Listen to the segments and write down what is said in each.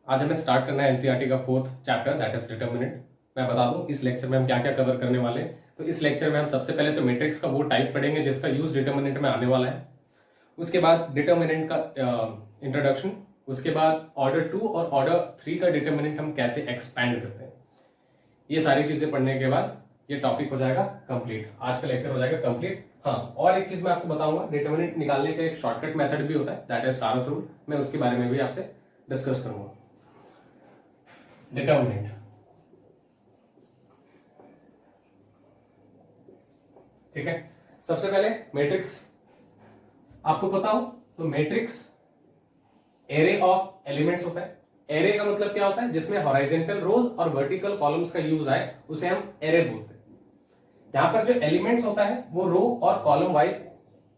आज हमें स्टार्ट करना है एनसीईआरटी का 4th chapter that is determinant. मैं बता दूं इस लेक्चर में हम क्या क्या कवर करने वाले हैं। तो इस लेक्चर में हम सबसे पहले तो मैट्रिक्स का वो टाइप पढ़ेंगे जिसका यूज डिटर्मिनेंट में आने वाला है। उसके बाद डिटर्मिनेंट का इंट्रोडक्शन, उसके बाद ऑर्डर 2 और ऑर्डर 3 का डिटर्मिनेंट हम कैसे एक्सपैंड करते हैं। ये सारी चीजें पढ़ने के बाद ये टॉपिक हो जाएगा कंप्लीट, आज का लेक्चर हो जाएगा कंप्लीट। हाँ, और एक चीज मैं आपको बताऊंगा, डिटर्मिनेंट निकालने का एक शॉर्टकट मेथड भी होता है दैट इज सारस रूल। मैं उसके बारे में भी आपसे डिस्कस करूंगा। डिटर्मिनेंट, ठीक है। सबसे पहले मैट्रिक्स आपको पता हो तो मैट्रिक्स एरे ऑफ एलिमेंट्स होता है। एरे का मतलब क्या होता है, जिसमें हॉरिजॉन्टल रोज और वर्टिकल कॉलम्स का यूज आए उसे हम एरे बोलते हैं। यहां पर जो एलिमेंट्स होता है वो रो और कॉलम वाइज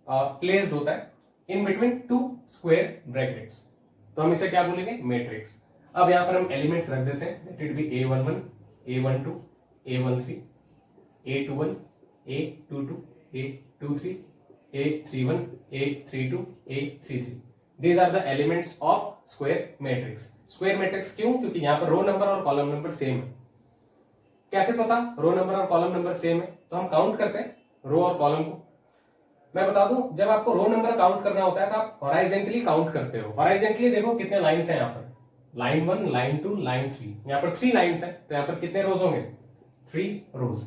प्लेस्ड होता है in between two square brackets, तो हम इसे क्या बोलेंगे, मैट्रिक्स। अब यहां पर हम एलिमेंट्स रख देते हैं, let it be A11, A12, A13, A21, A22, A23, A31, A32, A33। These are the elements of square matrix. Square matrix क्यों? क्योंकि यहाँ पर रो नंबर और कॉलम नंबर सेम है। कैसे पता रो नंबर और कॉलम नंबर सेम है? तो हम काउंट करते हैं रो और कॉलम को। मैं बता दूं, जब आपको रो नंबर काउंट करना होता है तो आप हॉराइजेंटली काउंट करते हो। हॉराइजेंटली देखो कितने लाइन्स हैं यहाँ पर, लाइन 1, लाइन 2, लाइन 3। यहाँ पर 3 लाइन्स हैं तो यहाँ पर कितने रोज होंगे, 3 रोज।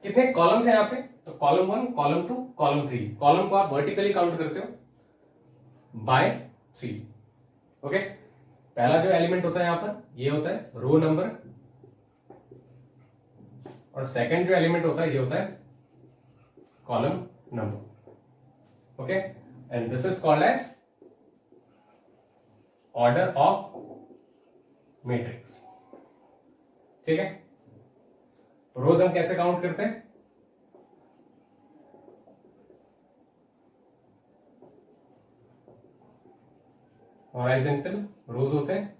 कितने कॉलम्स हैं यहाँ पे, तो कॉलम 1, कॉलम 2, कॉलम 3। कॉलम को आप वर्टिकली काउंट करते हो बाय 3। ओके, पहला जो एलिमेंट होता है यहाँ पर ये होता है रो नंबर, और सेकंड जो एलिमेंट होता है ये होता है column number. Okay, and this is called as order of matrix. ठीक है, रोज हम कैसे काउंट करते हैं, हॉरिजॉन्टल रोज होते हैं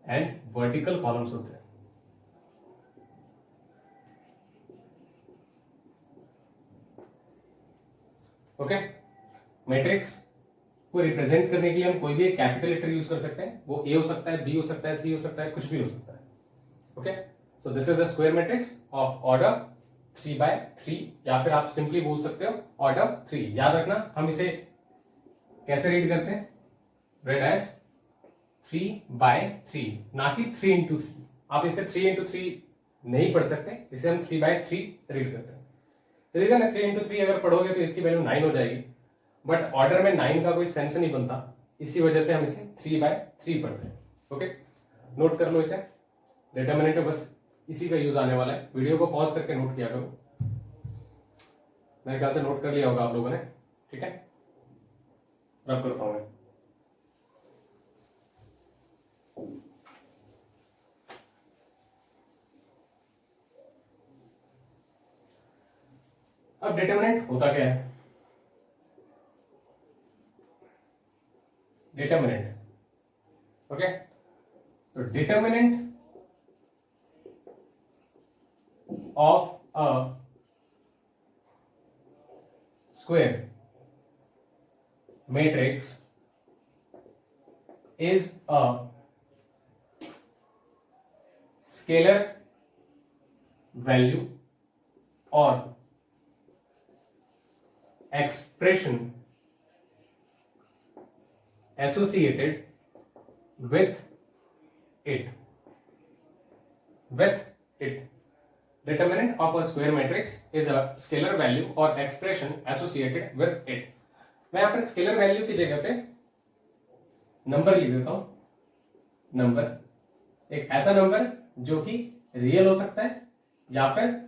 एंड वर्टिकल कॉलम्स होते हैं। ओके, मैट्रिक्स को रिप्रेजेंट करने के लिए हम कोई भी एक कैपिटल लेटर यूज कर सकते हैं। वो ए हो सकता है, बी हो सकता है, सी हो सकता है, कुछ भी हो सकता है। Okay, so this is a square matrix of order 3/3, या फिर आप सिंपली बोल सकते हो ऑर्डर 3। याद रखना हम इसे कैसे रीड करते हैं, रेड एज 3/3, ना कि 3x3। आप इसे 3x3 नहीं पढ़ सकते, इसे हम 3/3 रीड करते हैं। रीजन है 3x3 अगर पढ़ोगे तो इसकी वैल्यू 9 हो जाएगी, बट ऑर्डर में 9 का कोई सेंस नहीं बनता, इसी वजह से हम इसे 3/3 पढ़ते हैं। ओके, नोट कर लो इसे। डिटर्मिनेंट में बस इसी का यूज आने वाला है। वीडियो को पॉज करके नोट किया करो। मेरे ख्याल से नोट कर लिया होगा आप लोगों ने। ठीक है, रब करता हूं मैं। अब डिटर्मिनेंट होता क्या है, डिटर्मिनेंट। ओके, तो determinant of a square matrix is a scalar value और expression associated with it. Determinant of a square matrix is a scalar value or expression associated with it. मैं यहां पर स्केलर वैल्यू की जगह पे number लिख देता हूं। नंबर एक ऐसा नंबर जो कि रियल हो सकता है या फिर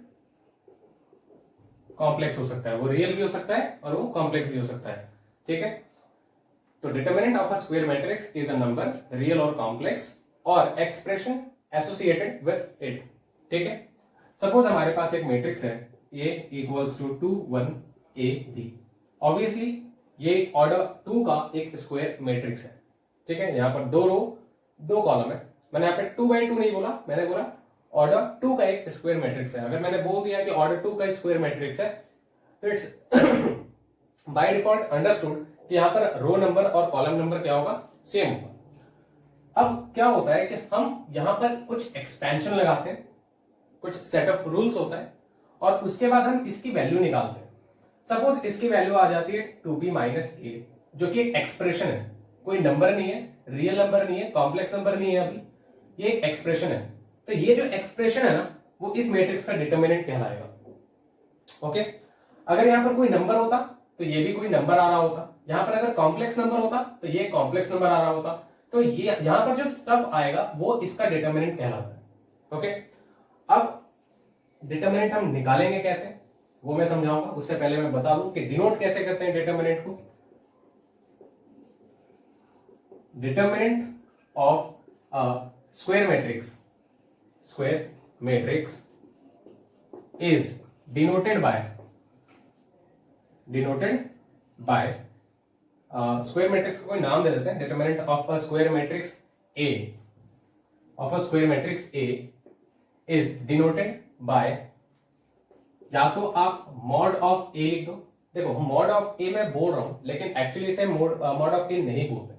कॉम्प्लेक्स हो सकता है। वो रियल भी हो सकता है और वो कॉम्प्लेक्स भी हो सकता है। ठीक है, तो determinant of a square matrix is a number, real और कॉम्प्लेक्स, और एक्सप्रेशन एसोसिएटेड विद इट। ठीक है, सपोज हमारे पास एक मैट्रिक्स है A equals to 2 1 A B। Obviously ये ऑर्डर 2 का एक स्क्वायर मैट्रिक्स है। ठीक है, यहां पर 2 रो 2 कॉलम है। मैंने यहाँ पे 2/2 नहीं बोला, मैंने बोला ऑर्डर 2 का एक स्क्वायर मैट्रिक्स है। अगर मैंने बोल दिया कि ऑर्डर 2 का स्क्वायर मैट्रिक्स है तो इट्स बाय डिफॉल्ट अंडरस्टूड कि यहां पर रो नंबर और कॉलम नंबर क्या होगा, सेम होगा। अब क्या होता है कि हम यहां पर कुछ एक्सपेंशन लगाते हैं, कुछ सेट ऑफ रूल्स होता है, और उसके बाद हम इसकी वैल्यू निकालते हैं। सपोज इसकी वैल्यू आ जाती है 2b माइनस ए, जो कि एक एक्सप्रेशन है, कोई नंबर नहीं है, रियल नंबर नहीं है, कॉम्प्लेक्स नंबर नहीं है, अभी ये एक एक्सप्रेशन है। तो ये जो एक्सप्रेशन है ना, वो इस मैट्रिक्स का डिटर्मिनेंट कहलाएगा। ओके, अगर यहां पर कोई नंबर होता तो ये भी कोई नंबर आ रहा होता, यहां पर अगर कॉम्प्लेक्स नंबर होता तो ये कॉम्प्लेक्स नंबर आ रहा होता, तो ये यहां पर जो स्टफ आएगा वो इसका डिटर्मिनेंट कहलाता है। ओके, अब डिटर्मिनेंट हम निकालेंगे कैसे वो मैं समझाऊंगा, उससे पहले मैं बता दूं कि डिनोट कैसे करते हैं डिटर्मिनेंट को। Determinant of square matrix is denoted by square matrix को कोई नाम दे देते हैं। Determinant of a square matrix A is denoted by, या तो आप मॉड ऑफ ए लिख दो। देखो मॉड ऑफ ए मैं बोल रहा हूं, लेकिन एक्चुअली इसे मॉड ऑफ ए नहीं बोलते,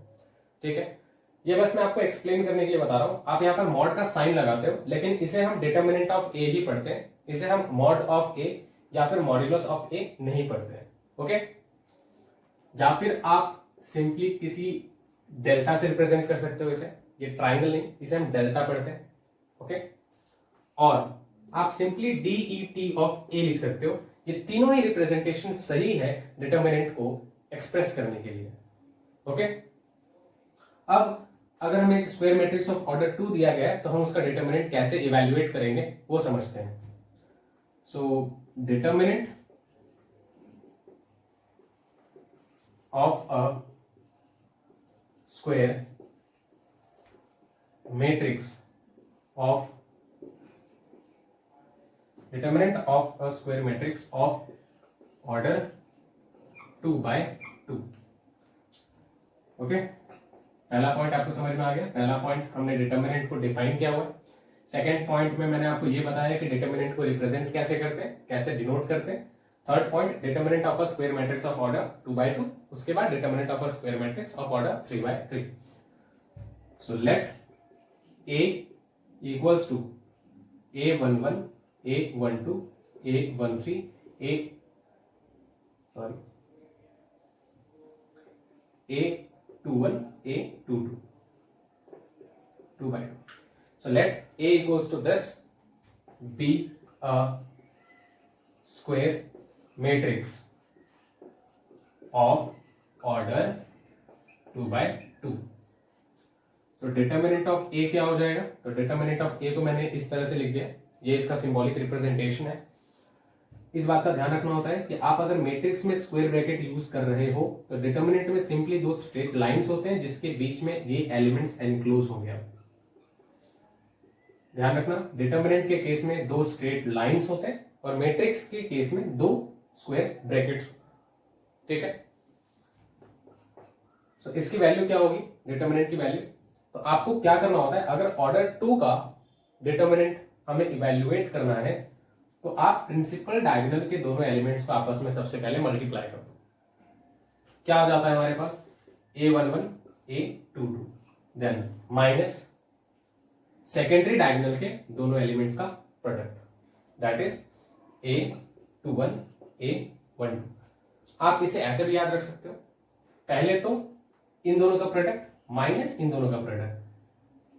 ठीक है, ये बस मैं आपको एक्सप्लेन करने के लिए बता रहा हूं। आप यहाँ पर मॉड का साइन लगाते हो, लेकिन इसे हम डिटर्मिनेंट ऑफ ए ही पढ़ते हैं, इसे हम मॉड ऑफ ए या फिर मॉड्यूलस ऑफ ए नहीं पढ़ते हैं। ओके, या फिर आप सिंपली किसी डेल्टा से रिप्रेजेंट कर सकते हो इसे, ये ट्राइंगल नहीं, इसे हम डेल्टा पढ़ते हैं। ओके, और आप सिंपली डीईटी ऑफ ए लिख सकते हो। ये तीनों ही रिप्रेजेंटेशन सही है डिटर्मिनेंट को एक्सप्रेस करने के लिए। ओके, अब अगर हमें एक स्क्वायर मैट्रिक्स ऑफ ऑर्डर 2 दिया गया है तो हम उसका डिटर्मिनेंट कैसे इवैल्यूएट करेंगे वो समझते हैं। So determinant of a square matrix of order 2x2। Okay, पहला पॉइंट आपको समझ में आ गया। पहला पॉइंट हमने डिटर्मिनेंट को डिफाइन किया हुआ है। सेकंड पॉइंट में मैंने आपको ये बताया कि डिटर्मिनेंट को रिप्रेजेंट कैसे करते हैं, कैसे डिनोट करते हैं। Third point determinant of a square matrix of order 2x2। उसके बाद determinant of a square matrix of order 3x3। So let A equals to A11 A12 A13 A21 A22 2x2. So let A equals to this be a square matrix of order 2x2. So determinant of A क्या हो जाएगा? तो determinant of A को मैंने इस तरह से लिख दिया, ये इसका सिंबॉलिक रिप्रेजेंटेशन है। इस बात का ध्यान रखना होता है कि आप अगर मैट्रिक्स में स्क्वायर ब्रैकेट यूज कर रहे हो तो डिटर्मिनेंट में सिंपली दो स्ट्रेट लाइंस होते हैं जिसके बीच में ये एलिमेंट्स एनक्लोज हो गया। ध्यान रखना, डिटर्मिनेंट के केस में दो स्ट्रेट लाइंस होते हैं और मैट्रिक्स के केस में दो स्क्वायर ब्रैकेट्स। ठीक है, तो इसकी वैल्यू क्या होगी डिटर्मिनेंट की वैल्यू? तो आपको क्या करना होता है, अगर ऑर्डर 2 का डिटर्मिनेंट हमें इवैल्यूएट करना है तो आप प्रिंसिपल डायगोनल के दोनों एलिमेंट्स को आपस में सबसे पहले मल्टीप्लाई कर दो। क्या आ जाता है हमारे पास? A11 A22 then minus secondary diagonal के दोनों एलिमेंट्स का product, that is A21 A12। आप इसे ऐसे भी याद रख सकते हो, पहले तो इन दोनों का प्रोडक्ट माइनस इन दोनों का प्रोडक्ट।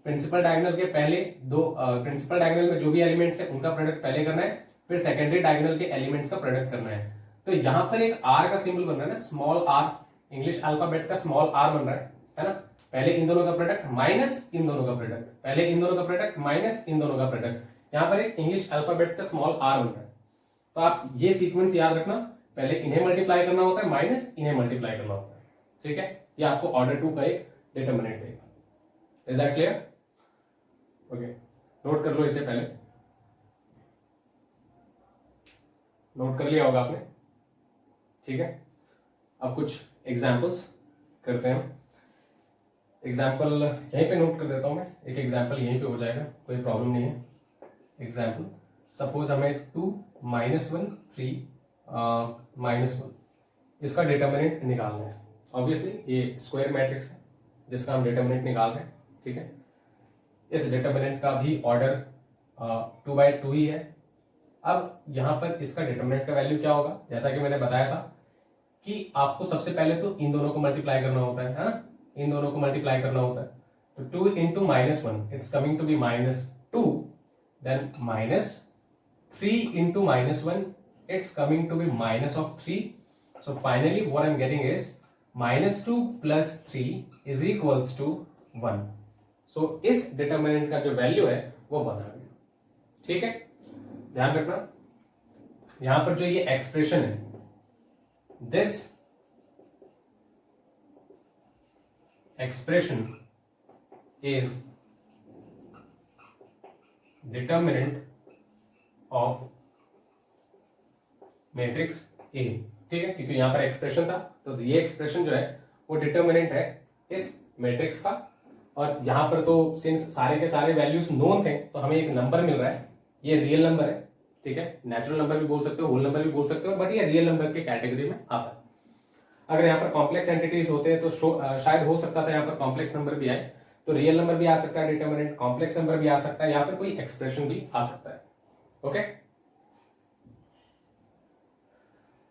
प्रिंसिपल डायगोनल के पहले दो प्रिंसिपल डायगोनल में जो भी एलिमेंट्स है उनका प्रोडक्ट पहले करना है, फिर सेकेंडरी डायगोनल के एलिमेंट्स का प्रोडक्ट करना है। तो यहां पर एक आर का सिंबल बन रहा है ना, स्मॉल आर, इंग्लिश अल्फाबेट का स्मॉल आर बन रहा है ना। पहले इन दोनों का प्रोडक्ट माइनस इन दोनों का प्रोडक्ट, पहले इन दोनों का प्रोडक्ट माइनस इन दोनों का प्रोडक्ट। यहां पर एक इंग्लिश अल्फाबेट का स्मॉल आर बन रहा है। तो आप ये सीक्वेंस याद रखना, पहले इन्हें मल्टीप्लाई करना होता है माइनस इन्हें मल्टीप्लाई करना होता है। ठीक है, ये आपको ऑर्डर 2 का एक डिटर्मिनेंट देगा। Is that clear? Okay, note कर लो इसे, पहले नोट कर लिया होगा आपने। ठीक है, अब कुछ एग्जांपल्स करते हैं। एग्जांपल यहीं पे नोट कर देता हूं मैं, एक एग्जांपल यहीं पे हो जाएगा, कोई प्रॉब्लम नहीं है। एग्जांपल सपोज हमें 2 -1 3 -1 इसका डिटर्मिनेंट निकालना है। ऑब्वियसली ये स्क्वायर मैट्रिक्स है जिसका हम डिटर्मिनेंट निकाल रहे हैं। ठीक है, इस डिटर्मिनेंट का भी ऑर्डर 2/2 ही है। अब यहां पर इसका डिटर्मिनेंट का वैल्यू क्या होगा, जैसा कि मैंने बताया था कि आपको सबसे पहले तो इन दोनों को मल्टीप्लाई करना होता है ना, इन दोनों को मल्टीप्लाई करना होता है। तो 2 into -1 it's coming to be -2, then -3 into -1 it's coming to be -3. So finally what I'm getting is -2 plus 3 is equals to 1. So इस डिटर्मिनेंट का जो वैल्यू है वो 1 आ गया। ठीक है, ध्यान रखना यहां पर जो ये एक्सप्रेशन है, this expression is determinant of matrix A. ठीक है, क्योंकि यहां पर एक्सप्रेशन था तो ये एक्सप्रेशन जो है वो डिटर्मिनेंट है इस मैट्रिक्स का। और यहां पर तो सिंस सारे के सारे वैल्यूज नोन थे तो हमें एक नंबर मिल रहा है, ये रियल नंबर है। ठीक है, नेचुरल नंबर भी बोल सकते हो, होल नंबर भी बोल सकते हो, बट ये रियल नंबर के कैटेगरी में आता है। अगर यहाँ पर कॉम्प्लेक्स एंटिटीज होते हैं तो शायद हो सकता था यहाँ पर कॉम्प्लेक्स नंबर भी आए, तो रियल नंबर भी आ सकता है डिटर्मिनेंट, कॉम्प्लेक्स नंबर भी आ सकता है, या फिर कोई एक्सप्रेशन भी आ सकता है। ओके,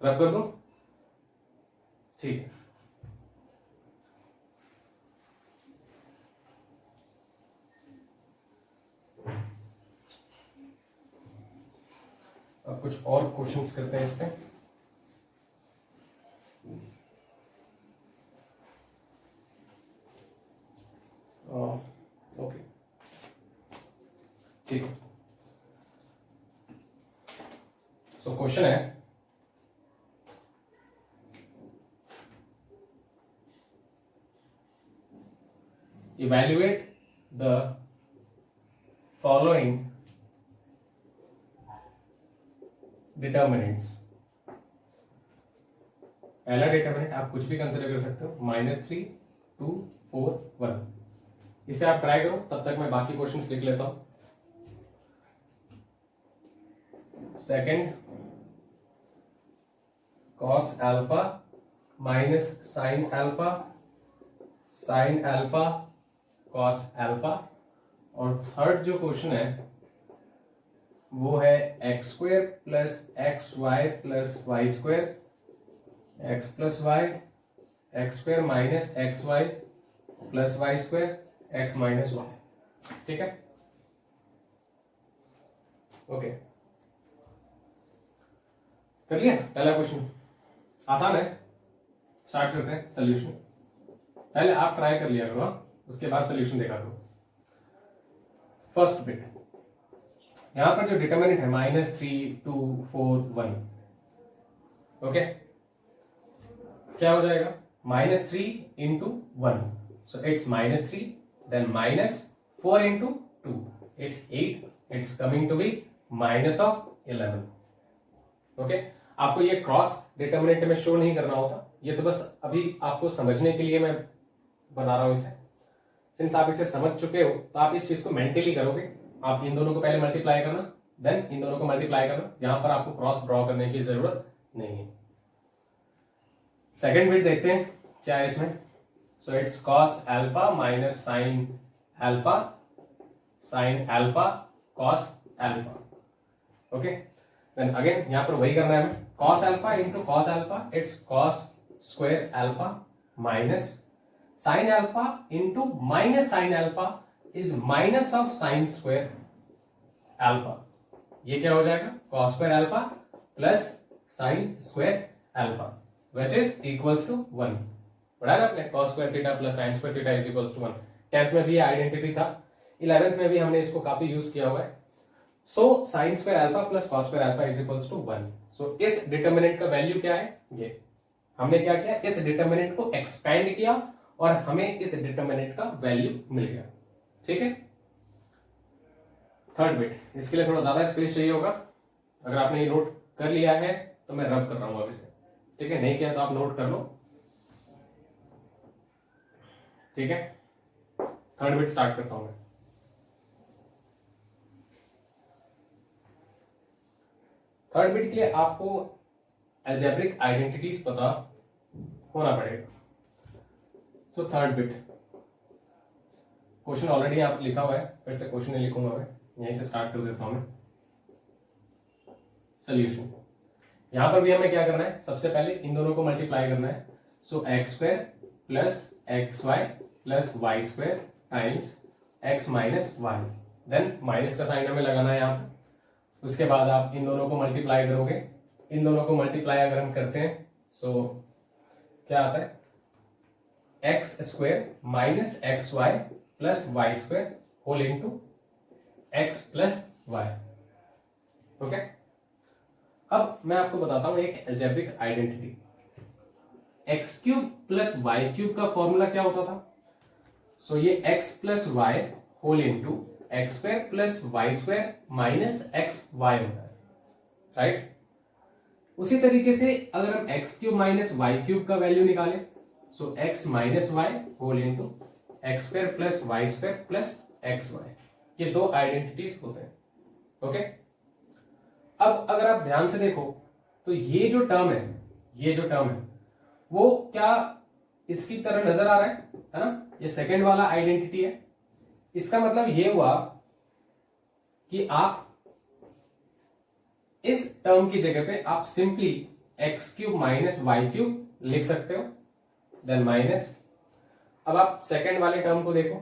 रब कर दूं? ठीक है, अब कुछ और क्वेश्चंस करते हैं इस पे। ओके, ठीक है। सो क्वेश्चन है, evaluate the following determinants। पहला डिटर्मिनेंट आप कुछ भी कंसिडर कर सकते हो, -3, 2, 4, 1। इसे आप ट्राई करो, तब तक मैं बाकी क्वेश्चंस लिख लेता हूं। Second, cos alpha minus sine alpha, sine alpha cos alpha. और थर्ड जो क्वेश्चन है वो है x² plus xy plus y², x plus y, x² minus xy plus y² x minus y. ठीक है, ओके, कर लिया पहला क्वेश्चन, आसान है। स्टार्ट करते हैं सोल्यूशन। पहले आप ट्राई कर लिया करो, उसके बाद सोल्यूशन देखा करो। फर्स्ट बिट, यहां पर जो डिटर्मिनेंट है -3, 2, 4, 1। ओके, क्या हो जाएगा, -3 into 1, so it's -3, then -4 into 2, it's 8, it's coming to be -11। Okay, आपको ये क्रॉस डिटर्मिनेंट में शो नहीं करना होता, ये तो बस अभी आपको समझने के लिए मैं बना रहा हूं इसे। सिंस आप इसे समझ चुके हो तो आप इस चीज को मेंटली करोगे। आप इन दोनों को पहले मल्टीप्लाई करना, देन इन दोनों को मल्टीप्लाई करना, यहां पर आपको क्रॉस ड्रॉ करने की जरूरत नहीं है। सेकेंड बिट देखते हैं क्या है इसमें। So it's cos alpha minus sine alpha, sine alpha cos alpha. Okay, then again यहां पर वही करना है हमें, cos alpha into cos alpha, it's cos square alpha minus sine alpha into minus sine alpha is minus of sine square alpha. ये क्या हो जाएगा, cos square alpha plus sine square alpha which is equals to 1। पढ़ा ना आपने, cos square theta plus sine square theta is equals to 1। 10th में भी identity था, 11th में भी हमने इसको काफी यूज किया हुआ है। So sine square alpha plus cos square alpha is equals to 1। So इस डिटर्मिनेंट का वैल्यू क्या है, ये हमने क्या किया, इस डिटर्मिनेंट को एक्सपेंड किया और हमें इस डिटर्मिनेंट का वैल्यू मिल गया। ठीक है, थर्ड बिट, इसके लिए थोड़ा ज्यादा स्पेस चाहिए होगा। अगर आपने ये नोट कर लिया है तो मैं रब कर रहा हूं अब इसे। ठीक है, नहीं किया तो आप नोट कर लो। ठीक है, थर्ड बिट स्टार्ट करता हूं मैं। थर्ड बिट के लिए आपको अलजेब्रिक आइडेंटिटीज पता होना पड़ेगा। So third bit, question already आप लिखा हुआ है, फिर से क्वेश्चन नहीं लिखूंगा मैं, यहीं से स्टार्ट कर देता हूं मैं। सोल्यूशन, यहां पर भी हमें क्या करना है, सबसे पहले इन दोनों को मल्टीप्लाई करना है। So x square plus x y plus y square times x minus y, then minus का साइन हमें लगाना है यहाँ पर। उसके बाद आप इन दोनों को मल्टीप्लाई करोगे, इन दोनों को मल्टीप्लाई अगर हम करते हैं सो क्या आता है, x square minus x y plus y square whole into x plus y. Okay, अब मैं आपको बताता हूं एक algebraic identity. X cube plus y cube का फॉर्मूला क्या होता था, सो ये x plus y whole into x square plus y square minus x y होता है, राइट। उसी तरीके से अगर हम x cube minus y cube का वैल्यू निकालें, so x minus Y whole into x square plus y square plus x y, ये दो आइडेंटिटीज होते हैं। ओके, अब अगर आप ध्यान से देखो तो ये जो टर्म है वो क्या इसकी तरह नजर आ रहा है ना, ये सेकंड वाला आइडेंटिटी है। इसका मतलब ये हुआ कि आप इस टर्म की जगह पे आप simply x cube minus y cube लिख सकते हो, देन माइनस। अब आप सेकंड वाले टर्म को देखो,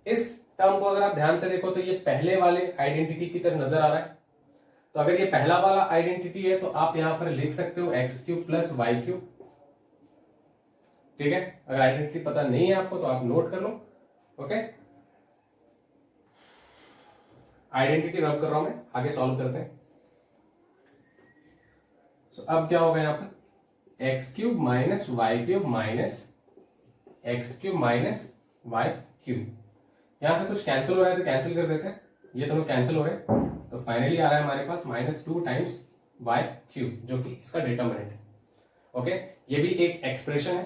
इस टर्म को अगर आप ध्यान से देखो तो ये पहले वाले आइडेंटिटी की तरह नजर आ रहा है। तो अगर ये पहला वाला आइडेंटिटी है तो आप यहां पर लिख सकते हो x cube plus y cube, ठीक है। अगर आइडेंटिटी पता नहीं है आपको तो आप नोट कर लो। ओके, आइडेंटिटी रब कर रहा हूं मैं, आगे सॉल्व करते हैं। सो अब क्या होगा यहां पर, x cube minus y cube minus x cube minus y cube. यहां से कुछ कैंसिल हो रहा है तो कैंसिल कर देते हैं, ये दोनों कैंसिल हो रहे हैं, तो फाइनली आ रहा है हमारे पास -2 टाइम्स वाई क्यूब, जो कि इसका डिटर्मिनेंट है। ओके, ये भी एक एक्सप्रेशन है,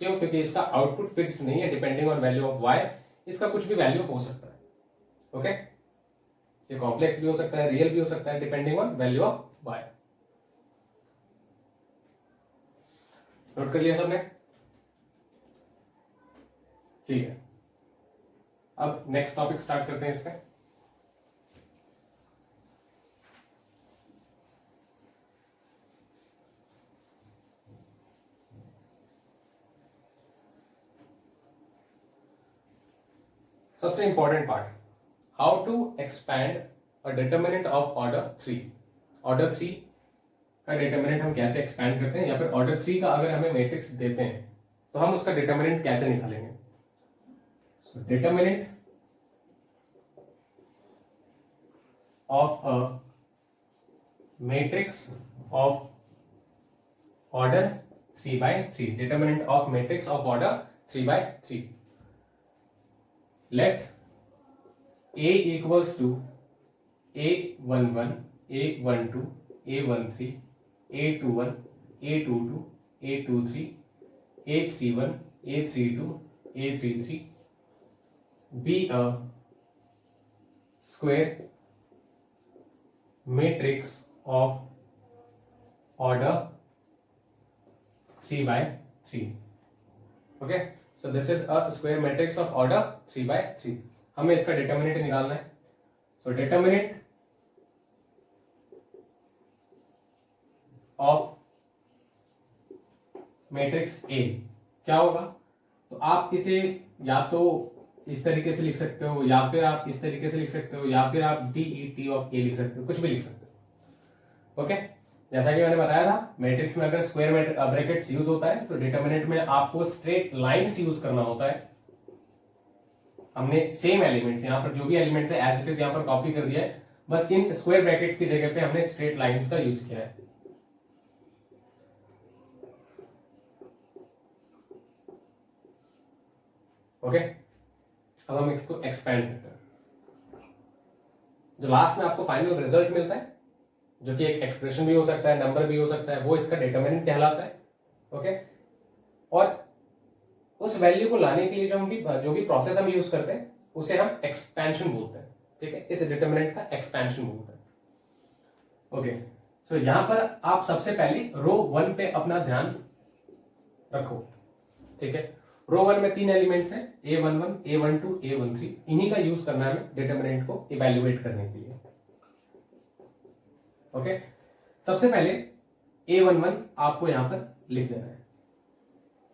क्यों, क्योंकि इसका आउटपुट फिक्स्ड नहीं है, depending on value of y इसका कुछ भी वैल्यू हो सकता है। ओके, ये कॉम्प्लेक्स भी हो सकता है, रियल भी हो सकता है, depending on value of y. Note कर लिया सबने, ठीक है। अब नेक्स्ट टॉपिक स्टार्ट करते हैं इसमें। सबसे important part, how to expand a determinant of order 3। Order 3 का डिटर्मिनेंट हम कैसे एक्सपैंड करते हैं, या फिर ऑर्डर 3 का अगर हमें मैट्रिक्स देते हैं तो हम उसका डिटर्मिनेंट कैसे निकालेंगे। Determinant of a matrix of order 3/3, determinant of matrix of order 3/3। let A equals to A11, A12, A13, A21, A22, A23, A31, A32, A33 be a square matrix of order 3/3. Okay, so this is a square matrix of order 3/3. हमें इसका determinant निकालना है। सो determinant of matrix A क्या होगा, तो आप इसे या तो इस तरीके से लिख सकते हो, या फिर आप इस तरीके से लिख सकते हो, या फिर आप DET ऑफ ए लिख सकते हो, कुछ भी लिख सकते हो। ओके, जैसा कि मैंने बताया था, मैट्रिक्स में अगर स्क्वायर ब्रैकेट्स यूज होता है तो डिटर्मिनेंट में आपको स्ट्रेट लाइंस यूज करना होता है। हमने सेम एलिमेंट्स, यहां पर जो भी एलिमेंट्स है एज इट इज यहां पर कॉपी कर दिया है, बस इन स्क्वायर ब्रैकेट्स की जगह पे हमने स्ट्रेट लाइंस का यूज किया है। ओके, अब हम इसको एक्सपेंड करते हैं। जो लास्ट में आपको फाइनल रिजल्ट मिलता है, जो कि एक एक्सप्रेशन भी हो सकता है, नंबर भी हो सकता है, वो इसका डिटर्मिनेंट कहलाता है। ओके, और उस वैल्यू को लाने के लिए जो भी प्रोसेस हम यूज करते हैं उसे हम एक्सपेंशन बोलते हैं। ठीक है, इस डिटर्मिनेंट का एक्सपेंशन बोलते हैं। ओके, सो यहां पर आप सबसे पहले रो 1 पे अपना ध्यान रखो। ठीक है, रो 1 में 3 एलिमेंट्स हैं, A11, A12, A13, इन्हीं का यूज करना है हमें डिटरमिनेंट को इवैल्यूएट करने के लिए। ओके, सबसे पहले A11 आपको यहां पर लिख देना है,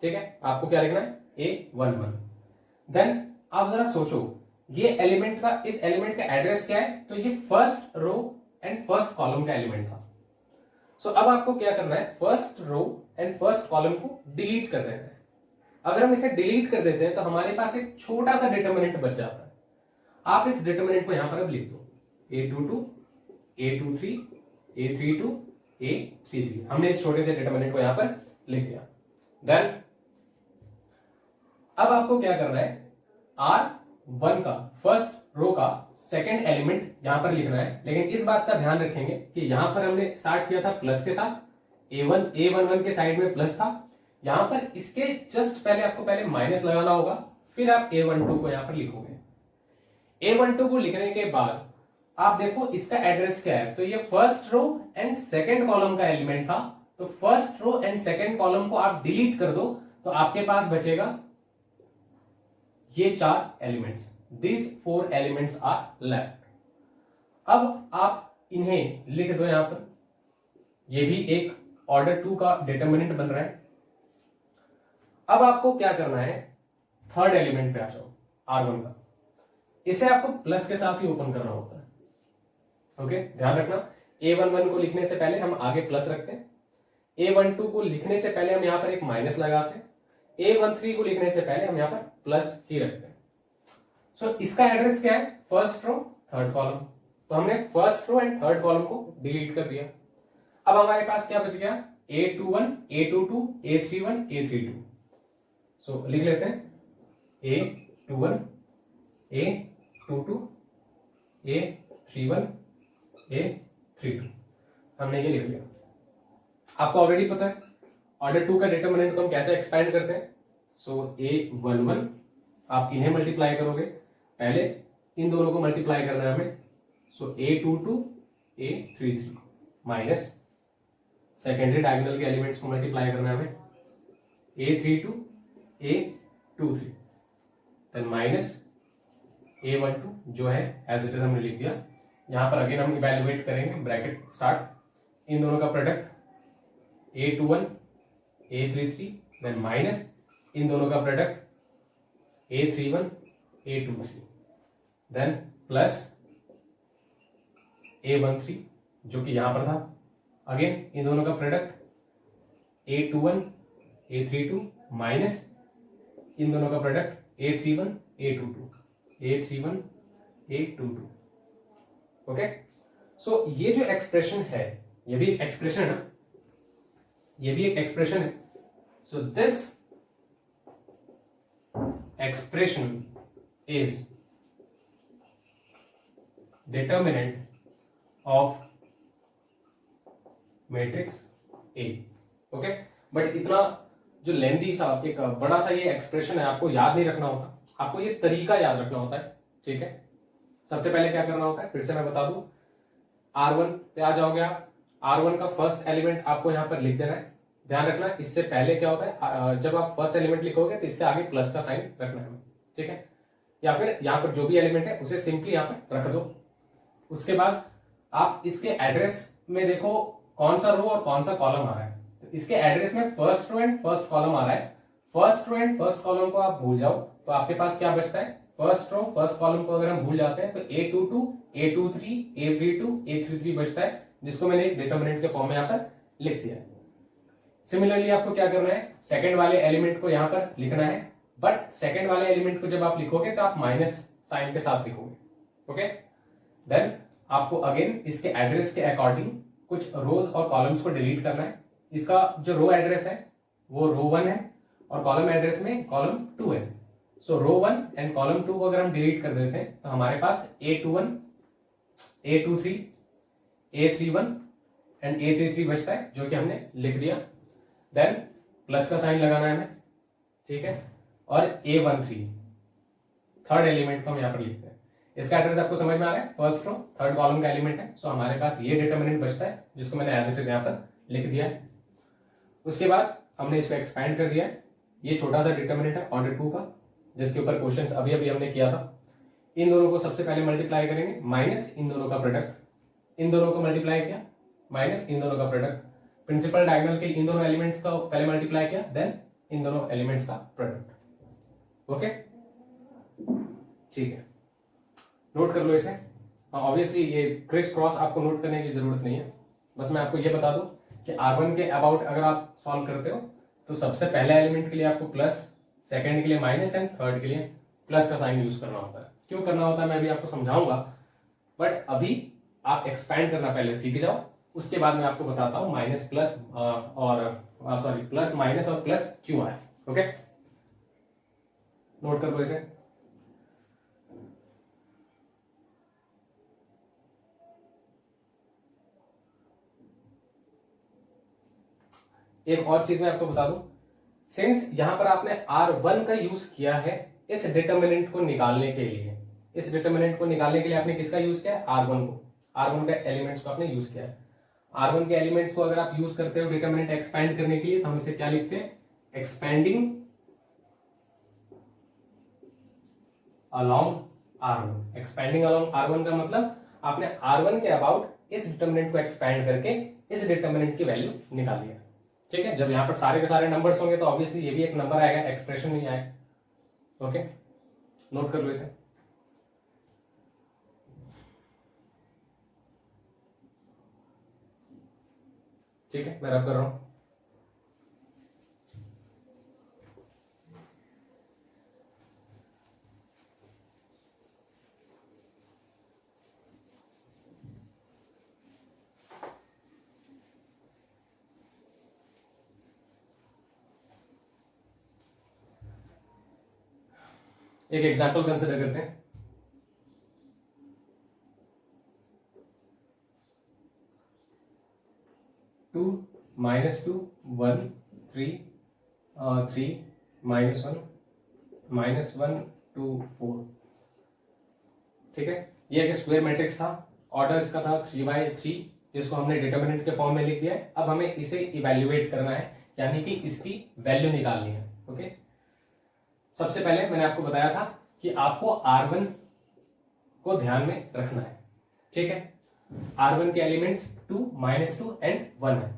ठीक है। आपको क्या लिखना है? A11। देन आप जरा सोचो, ये एलिमेंट का, इस एलिमेंट का एड्रेस क्या है? तो ये first row and first column का एलिमेंट था। सो अब आपको क्या करना है? First row and first column को डिलीट कर देना है। अगर हम इसे डिलीट कर देते हैं तो हमारे पास एक छोटा सा डिटरमिनेंट बच जाता है। आप इस डिटरमिनेंट को यहां पर अब लिख दो, A22, A23, A32, A33। हमने इस छोटे से डिटरमिनेंट को यहां पर लिख दिया। देन अब आपको क्या करना है? R1 का फर्स्ट रो का सेकंड एलिमेंट यहां पर लिखना है, लेकिन इस बात का ध्यान रखेंगे कि यहां पर हमने स्टार्ट किया था प्लस के साथ, A11 के साइड में प्लस था, यहां पर इसके जस्ट पहले आपको पहले माइनस लगाना होगा, फिर आप A12 को यहां पर लिखोगे। A12 को लिखने के बाद आप देखो इसका एड्रेस क्या है, तो ये first row and second column का एलिमेंट था, तो first row and second column को आप डिलीट कर दो तो आपके पास बचेगा ये 4 elements. These 4 elements are left. अब आप इन्हें लिख दो यहां पर, ये भी एक ऑर्डर 2 का डिटरमिनेंट बन रहा है। अब आपको क्या करना है? थर्ड एलिमेंट पे आ जाओ, R1 का, इसे आपको प्लस के साथ ही ओपन करना होता है। ओके, ध्यान रखना, A11 को लिखने से पहले हम आगे प्लस रखते हैं, A12 को लिखने से पहले हम यहां पर एक माइनस लगाते हैं, A13 को लिखने से पहले हम यहां पर प्लस ही रखते हैं। सो इसका एड्रेस क्या है? फर्स्ट रो थर्ड कॉलम, तो हमने first row and third column को डिलीट कर दिया। अब हमारे पास क्या बच गया? A21, A22, A31, A32। सो लिख लेते हैं A21, A22, A31, A32। हमने ये लिख लिया। आपको ऑलरेडी पता है ऑर्डर 2 का डिटरमिनेंट को हम कैसे एक्सपैंड करते हैं। सो A11 आप इन्हें मल्टीप्लाई करोगे, पहले इन दोनों को मल्टीप्लाई करना है हमें। सो A22, A33 minus secondary diagonal के एलिमेंट्स को मल्टीप्लाई करना है हमें, A32, A23, then minus A12 जो है एज इट इज हमने लिख दिया। यहां पर अगेन हम इवैल्यूएट करेंगे, ब्रैकेट स्टार्ट, इन दोनों का product A21, A33, then minus इन दोनों का product A31, A23, then plus A13 जो कि यहां पर था, अगेन इन दोनों का प्रोडक्ट A21, A32, माइनस इन दोनों का product A31, A22, A31, A22। Okay, सो ये जो एक्सप्रेशन है, ये भी एक एक्सप्रेशन है ना, ये भी एक एक्सप्रेशन है। So this expression is determinant of matrix A. Okay, but इतना जो लेंथी सा एक बड़ा सा ये एक्सप्रेशन है, आपको याद नहीं रखना होता, आपको ये तरीका याद रखना होता है, ठीक है। सबसे पहले क्या करना होता है, फिर से मैं बता दूं, R1 पे आ जाओगे आप, R1 का फर्स्ट एलिमेंट आपको यहां पर लिख देना है। ध्यान रखना, इससे पहले क्या होता है, जब आप फर्स्ट एलिमेंट लिखोगे तो इससे आगे प्लस का साइन रखना है, ठीक है। या फिर यहां पर जो भी एलिमेंट है उसे सिंपली यहां पर रख दो। उसके बाद आप इसके एड्रेस में देखो कौन सा रो और कौन सा कॉलम आ रहा है। तो इसके एड्रेस में first row and first column आ रहा है। First row and first column को आप भूल जाओ तो आपके पास क्या बचता है, फर्स्ट रो फर्स्ट कॉलम को अगर हम भूल जाते हैं तो A22, A23, A32, A33 बचता है, जिसको मैंने एक डिटरमिनेंट के फॉर्म में यहां पर लिख दिया है। सिमिलरली आपको क्या करना है, सेकंड वाले एलिमेंट को यहां पर लिखना है, बट सेकंड वाले एलिमेंट को जब आप लिखोगे तो आप माइनस साइन के साथ लिखोगे। ओके, देन आपको अगेन इसके एड्रेस के अकॉर्डिंग कुछ रोज और कॉलम्स को डिलीट करना है। इसका जो रो एड्रेस है वो रो 1 है और कॉलम एड्रेस में कॉलम 2 है। सो रो 1 एंड कॉलम 2 को अगर हम डिलीट कर देते हैं तो हमारे पास A21, A23, A31 and A33 बचता है, जो कि हमने लिख दिया। देन प्लस का साइन लगाना है हमें, ठीक है, और A13 थर्ड एलिमेंट को हम यहां पर लिखते हैं। इसका एड्रेस आपको समझ में आ रहा है, फर्स्ट रो थर्ड कॉलम का एलिमेंट है। सो हमारे पास ये डिटरमिनेंट बचता है जिसको मैंने एज इट इज यहां पर लिख दिया है। उसके बाद हमने इसको एक्सपैंड कर दिया है, ये छोटा सा डिटर्मिनेंट है ऑर्डर 2 का, जिसके ऊपर क्वेश्चंस अभी अभी हमने किया था। इन दोनों को सबसे पहले मल्टीप्लाई करेंगे माइनस इन दोनों का प्रोडक्ट, इन दोनों को मल्टीप्लाई किया माइनस इन दोनों का प्रोडक्ट, प्रिंसिपल डायगोनल के इन दोनों एलिमेंट्स का पहले मल्टीप्लाई किया देन इन दोनों एलिमेंट्स का प्रोडक्ट। ओके ठीक है, नोट कर लो इसे। ऑब्वियसली ये क्रिस क्रॉस आपको नोट करने की जरूरत नहीं है, बस मैं आपको ये बता दूं कि R1 के अबाउट अगर आप सॉल्व करते हो तो सबसे पहले एलिमेंट के लिए आपको प्लस, सेकंड के लिए माइनस एंड थर्ड के लिए प्लस का साइन यूज करना होता है। क्यों करना होता है मैं भी आपको समझाऊंगा, बट अभी आप एक्सपैंड करना पहले सीख जाओ, उसके बाद मैं आपको बताता हूं माइनस प्लस और सॉरी प्लस माइनस और प्लस क्यों आए। ओके नोट कर लो इसे। एक और चीज मैं आपको बता दूं, सिंस यहां पर आपने R1 का यूज किया है इस डिटर्मिनेंट को निकालने के लिए, इस डिटर्मिनेंट को निकालने के लिए आपने किसका यूज किया है, R1 को, R1 के एलिमेंट्स को आपने यूज किया है। R1 के एलिमेंट्स को अगर आप यूज करते हो डिटर्मिनेंट एक्सपैंड करने के लिए तो हम इसे क्या लिखते हैं, expanding along R1। Expanding along R1 का मतलब आपने R1 के अबाउट इस डिटर्मिनेंट को एक्सपैंड करके इस डिटर्मिनेंट की वैल्यू निकाली है। ठीक है, जब यहां पर सारे के सारे नंबर्स होंगे तो ऑब्वियसली ये भी एक नंबर आएगा, एक्सप्रेशन नहीं आएगा। ओके नोट कर लो इसे। ठीक है मैं रब कर रहा हूं। एक एग्जांपल कंसिडर करते हैं। Two minus two one three three minus one two four. ठीक है, ये एक स्क्वायर मैट्रिक्स था, ऑर्डर इसका था 3/3, जिसको हमने डिटर्मिनेंट के फॉर्म में लिख दिया है। अब हमें इसे इवैल्यूएट करना है, यानी कि इसकी वैल्यू निकालनी है। ओके सबसे पहले मैंने आपको बताया था कि आपको R1 को ध्यान में रखना है। ठीक है, R1 के एलिमेंट्स 2, -2 एंड 1 है।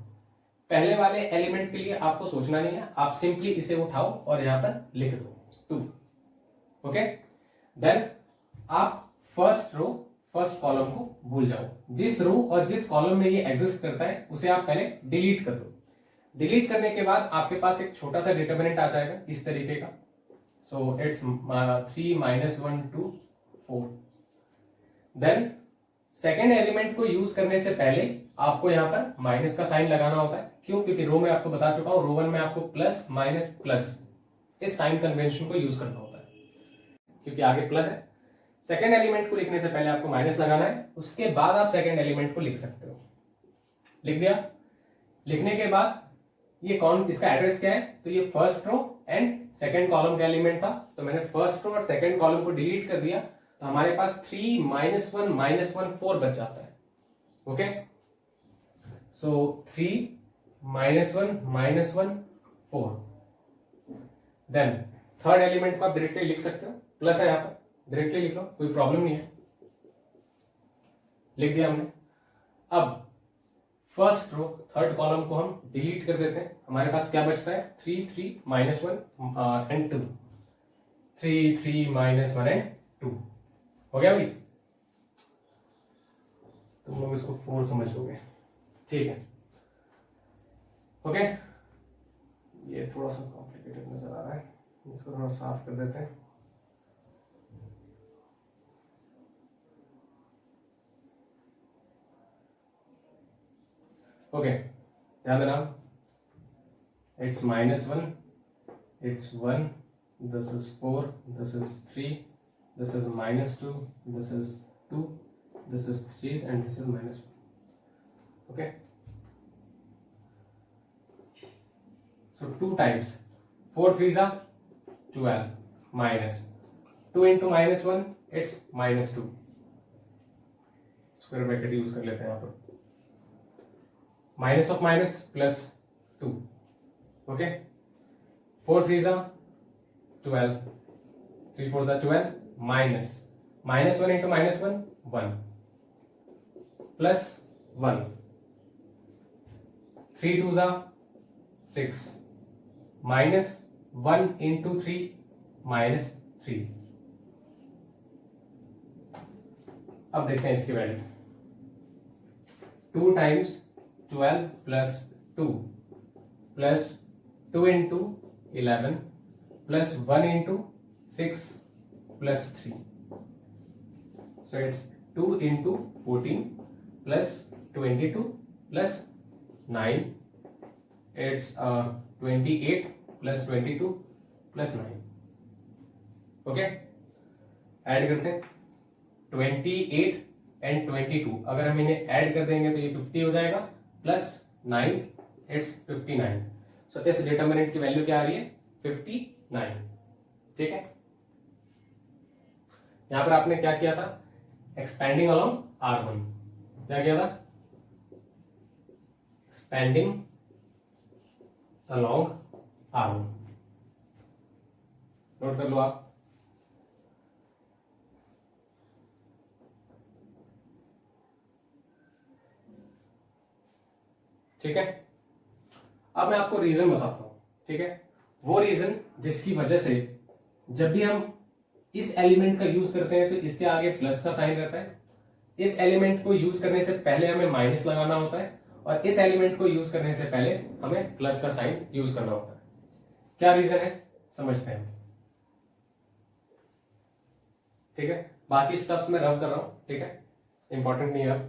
पहले वाले एलिमेंट के लिए आपको सोचना नहीं है, आप सिंपली इसे उठाओ और यहां पर लिख दो 2। ओके देन आप फर्स्ट रो फर्स्ट कॉलम को भूल जाओ, जिस रो और जिस कॉलम में ये एग्जिस्ट करता है उसे आप पहले डिलीट कर दो। डिलीट करने के बाद आपके पास एक छोटा सा डिटर्मिनेंट आ जाएगा इस तरीके का, so it's 3 -1 2 4। Then second element को यूज करने से पहले आपको यहां पर माइनस का साइन लगाना होता है। क्यों, क्योंकि रो में आपको बता चुका हूं, रो 1 में आपको प्लस माइनस प्लस इस साइन कन्वेंशन को यूज करना होता है, क्योंकि आगे प्लस है। सेकेंड एलिमेंट को लिखने से पहले आपको माइनस लगाना है, उसके बाद आप सेकेंड एलिमेंट को लिख सकते हो। लिख दिया, लिखने के बाद ये कौन, इसका एड्रेस क्या है, तो ये first row and second column का एलिमेंट था, तो मैंने फर्स्ट रो और सेकेंड कॉलम को डिलीट कर दिया, तो हमारे पास 3 -1 4 बच जाता है। Okay so 3 -1 4। Then third element को आप डायरेक्टली लिख सकते हो, प्लस है यहां पर, डायरेक्टली लिख लो, कोई प्रॉब्लम नहीं है। लिख दिया हमने। अब फर्स्ट रो थर्ड कॉलम को हम डिलीट कर देते हैं, हमारे पास क्या बचता है 3 3 -1 एंड 2, 3 3 -1 एंड 2 हो गया भाई। तुम लोग इसको 4 समझ लोगे, ठीक है। ओके ये थोड़ा सा कॉम्प्लिकेटेड नजर आ रहा है, इसको थोड़ा साफ कर देते हैं। ओके ध्यान देना, it's -1, it's 1, this is 4, this is 3, this is -2, this is 2, this is 3 and this is -1। Okay so 2 times 4 3s are 12 minus 2 into -1 it's -2, square bracket use कर लेते हैं यहां पर, minus of minus plus 2। Okay 4 3 जा 12, 3 4 जा 12, minus 1 into minus 1 1 plus 1, 3 2 जा 6, minus 1 into 3 minus 3। अब देखते हैं इसकी value, 2 times 12 plus 2 plus 2 into 11 plus 1 into 6 plus 3, so it's 2 into 14 plus 22 plus 9, it's 28 plus 22 plus 9। Okay, add करते हैं 28 एंड 22, अगर हम इन्हें ऐड कर देंगे तो ये 50 हो जाएगा, प्लस 9 इट्स 59। सो इस डिटरमिनेंट की वैल्यू क्या आ रही है 59। ठीक है, यहां पर आपने क्या किया था, एक्सपेंडिंग अलोंग R1, क्या किया था, एक्सपेंडिंग अलोंग R1, नोट कर लो आप। ठीक है, अब मैं आपको रीजन बताता हूं। ठीक है, वो रीजन जिसकी वजह से जब भी हम इस एलिमेंट का यूज करते हैं तो इसके आगे प्लस का साइन रहता है, इस एलिमेंट को यूज करने से पहले हमें माइनस लगाना होता है, और इस एलिमेंट को यूज करने से पहले हमें प्लस का साइन यूज करना होता है। क्या रीजन है समझते हैं। ठीक है, बाकी स्टफ्स में रब कर रहा हूं, ठीक है, इंपॉर्टेंट नहीं है।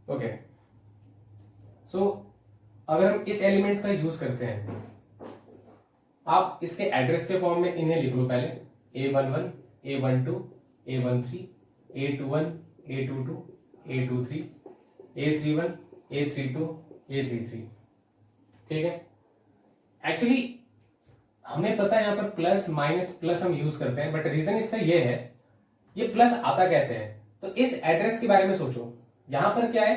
ओके, सो अगर हम इस एलिमेंट का यूज करते हैं, आप इसके एड्रेस के फॉर्म में इन्हें लिख लो पहले, A11 A12 A13 A21 A22 A23 A31 A32 A33। ठीक है, एक्चुअली हमें पता है यहां पर प्लस माइनस प्लस हम यूज करते हैं, बट रीजन इसका ये है, ये प्लस आता कैसे है, तो इस एड्रेस के बारे में सोचो। यहां पर क्या है,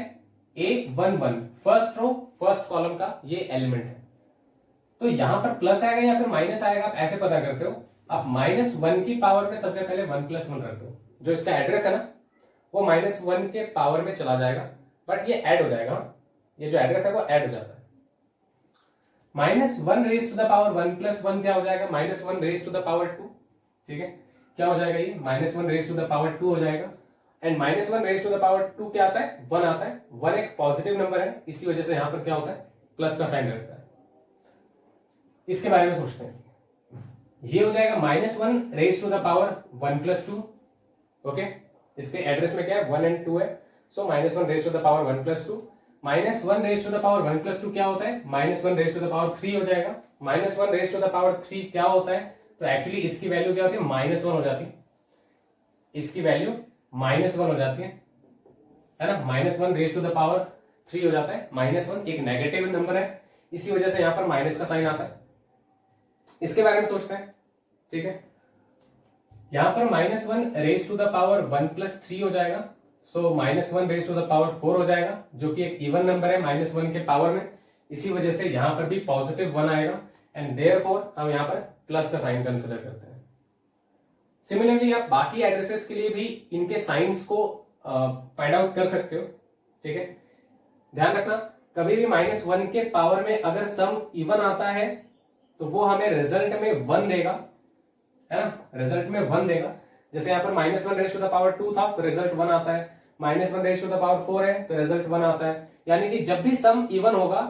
A11 first row first column का ये एलिमेंट है, तो यहां पर प्लस आएगा या फिर माइनस आएगा, आप ऐसे पता करते हो, आप -1 की पावर में सबसे पहले 1 + 1 रख दो, जो इसका एड्रेस है ना वो -1 के पावर में चला जाएगा, बट ये ऐड हो जाएगा, ये जो एड्रेस है वो ऐड हो जाता है। -1 रेज टू द पावर 1 + 1 क्या हो जाएगा, -1 रेज टू द पावर 2। ठीक है, क्या हो जाएगा ये, -1 रेज टू द पावर 2 हो जाएगा, and -1 raise to the power 2 क्या आता है, 1 आता है। 1 एक पॉजिटिव नंबर है, इसी वजह से यहां पर क्या होता है, प्लस का साइन रहता है। इसके बारे में सोचते हैं, ये हो जाएगा -1 raise to the power 1 + 2। Okay, इसके एड्रेस में क्या है 1 एंड 2 है, so -1 raise to the power 1 + 2, -1 raise to the power 1 + 2 क्या होता है, -1 रेज टू द पावर 3 हो जाएगा। -1 रेज टू द पावर 3 क्या होता है, तो एक्चुअली इसकी वैल्यू क्या होती है, -1 हो जाती है, इसकी वैल्यू -1 हो जाती है ना, -1 रेज टू द पावर 3 हो जाता है। -1 एक नेगेटिव नंबर है, इसी वजह से यहां पर माइनस का साइन आता है। इसके बारे में सोचते हैं। ठीक है, यहां पर -1 रेज टू द पावर 1 + 3 हो जाएगा, सो -1 रेज टू द पावर 4 हो जाएगा, जो कि एक इवन नंबर है -1 के पावर में, इसी वजह से यहां पर भी पॉजिटिव 1 आएगा, एंड देयरफॉर हम यहां पर प्लस का साइन कंसिडर करते हैं। सिमिलरली आप बाकी एड्रेसेस के लिए भी इनके साइंस को फाइंड आउट कर सकते हो। ठीक है, ध्यान रखना कभी भी -1 के पावर में अगर सम इवन आता है तो वो हमें रिजल्ट में 1 देगा, है ना, रिजल्ट में 1 देगा। जैसे यहाँ पर -1 रेज टू द पावर 2 था तो रिजल्ट 1 आता है, -1 रेज टू द पावर 4 है तो रिजल्ट 1 आता है। यानी कि जब भी सम इवन होगा,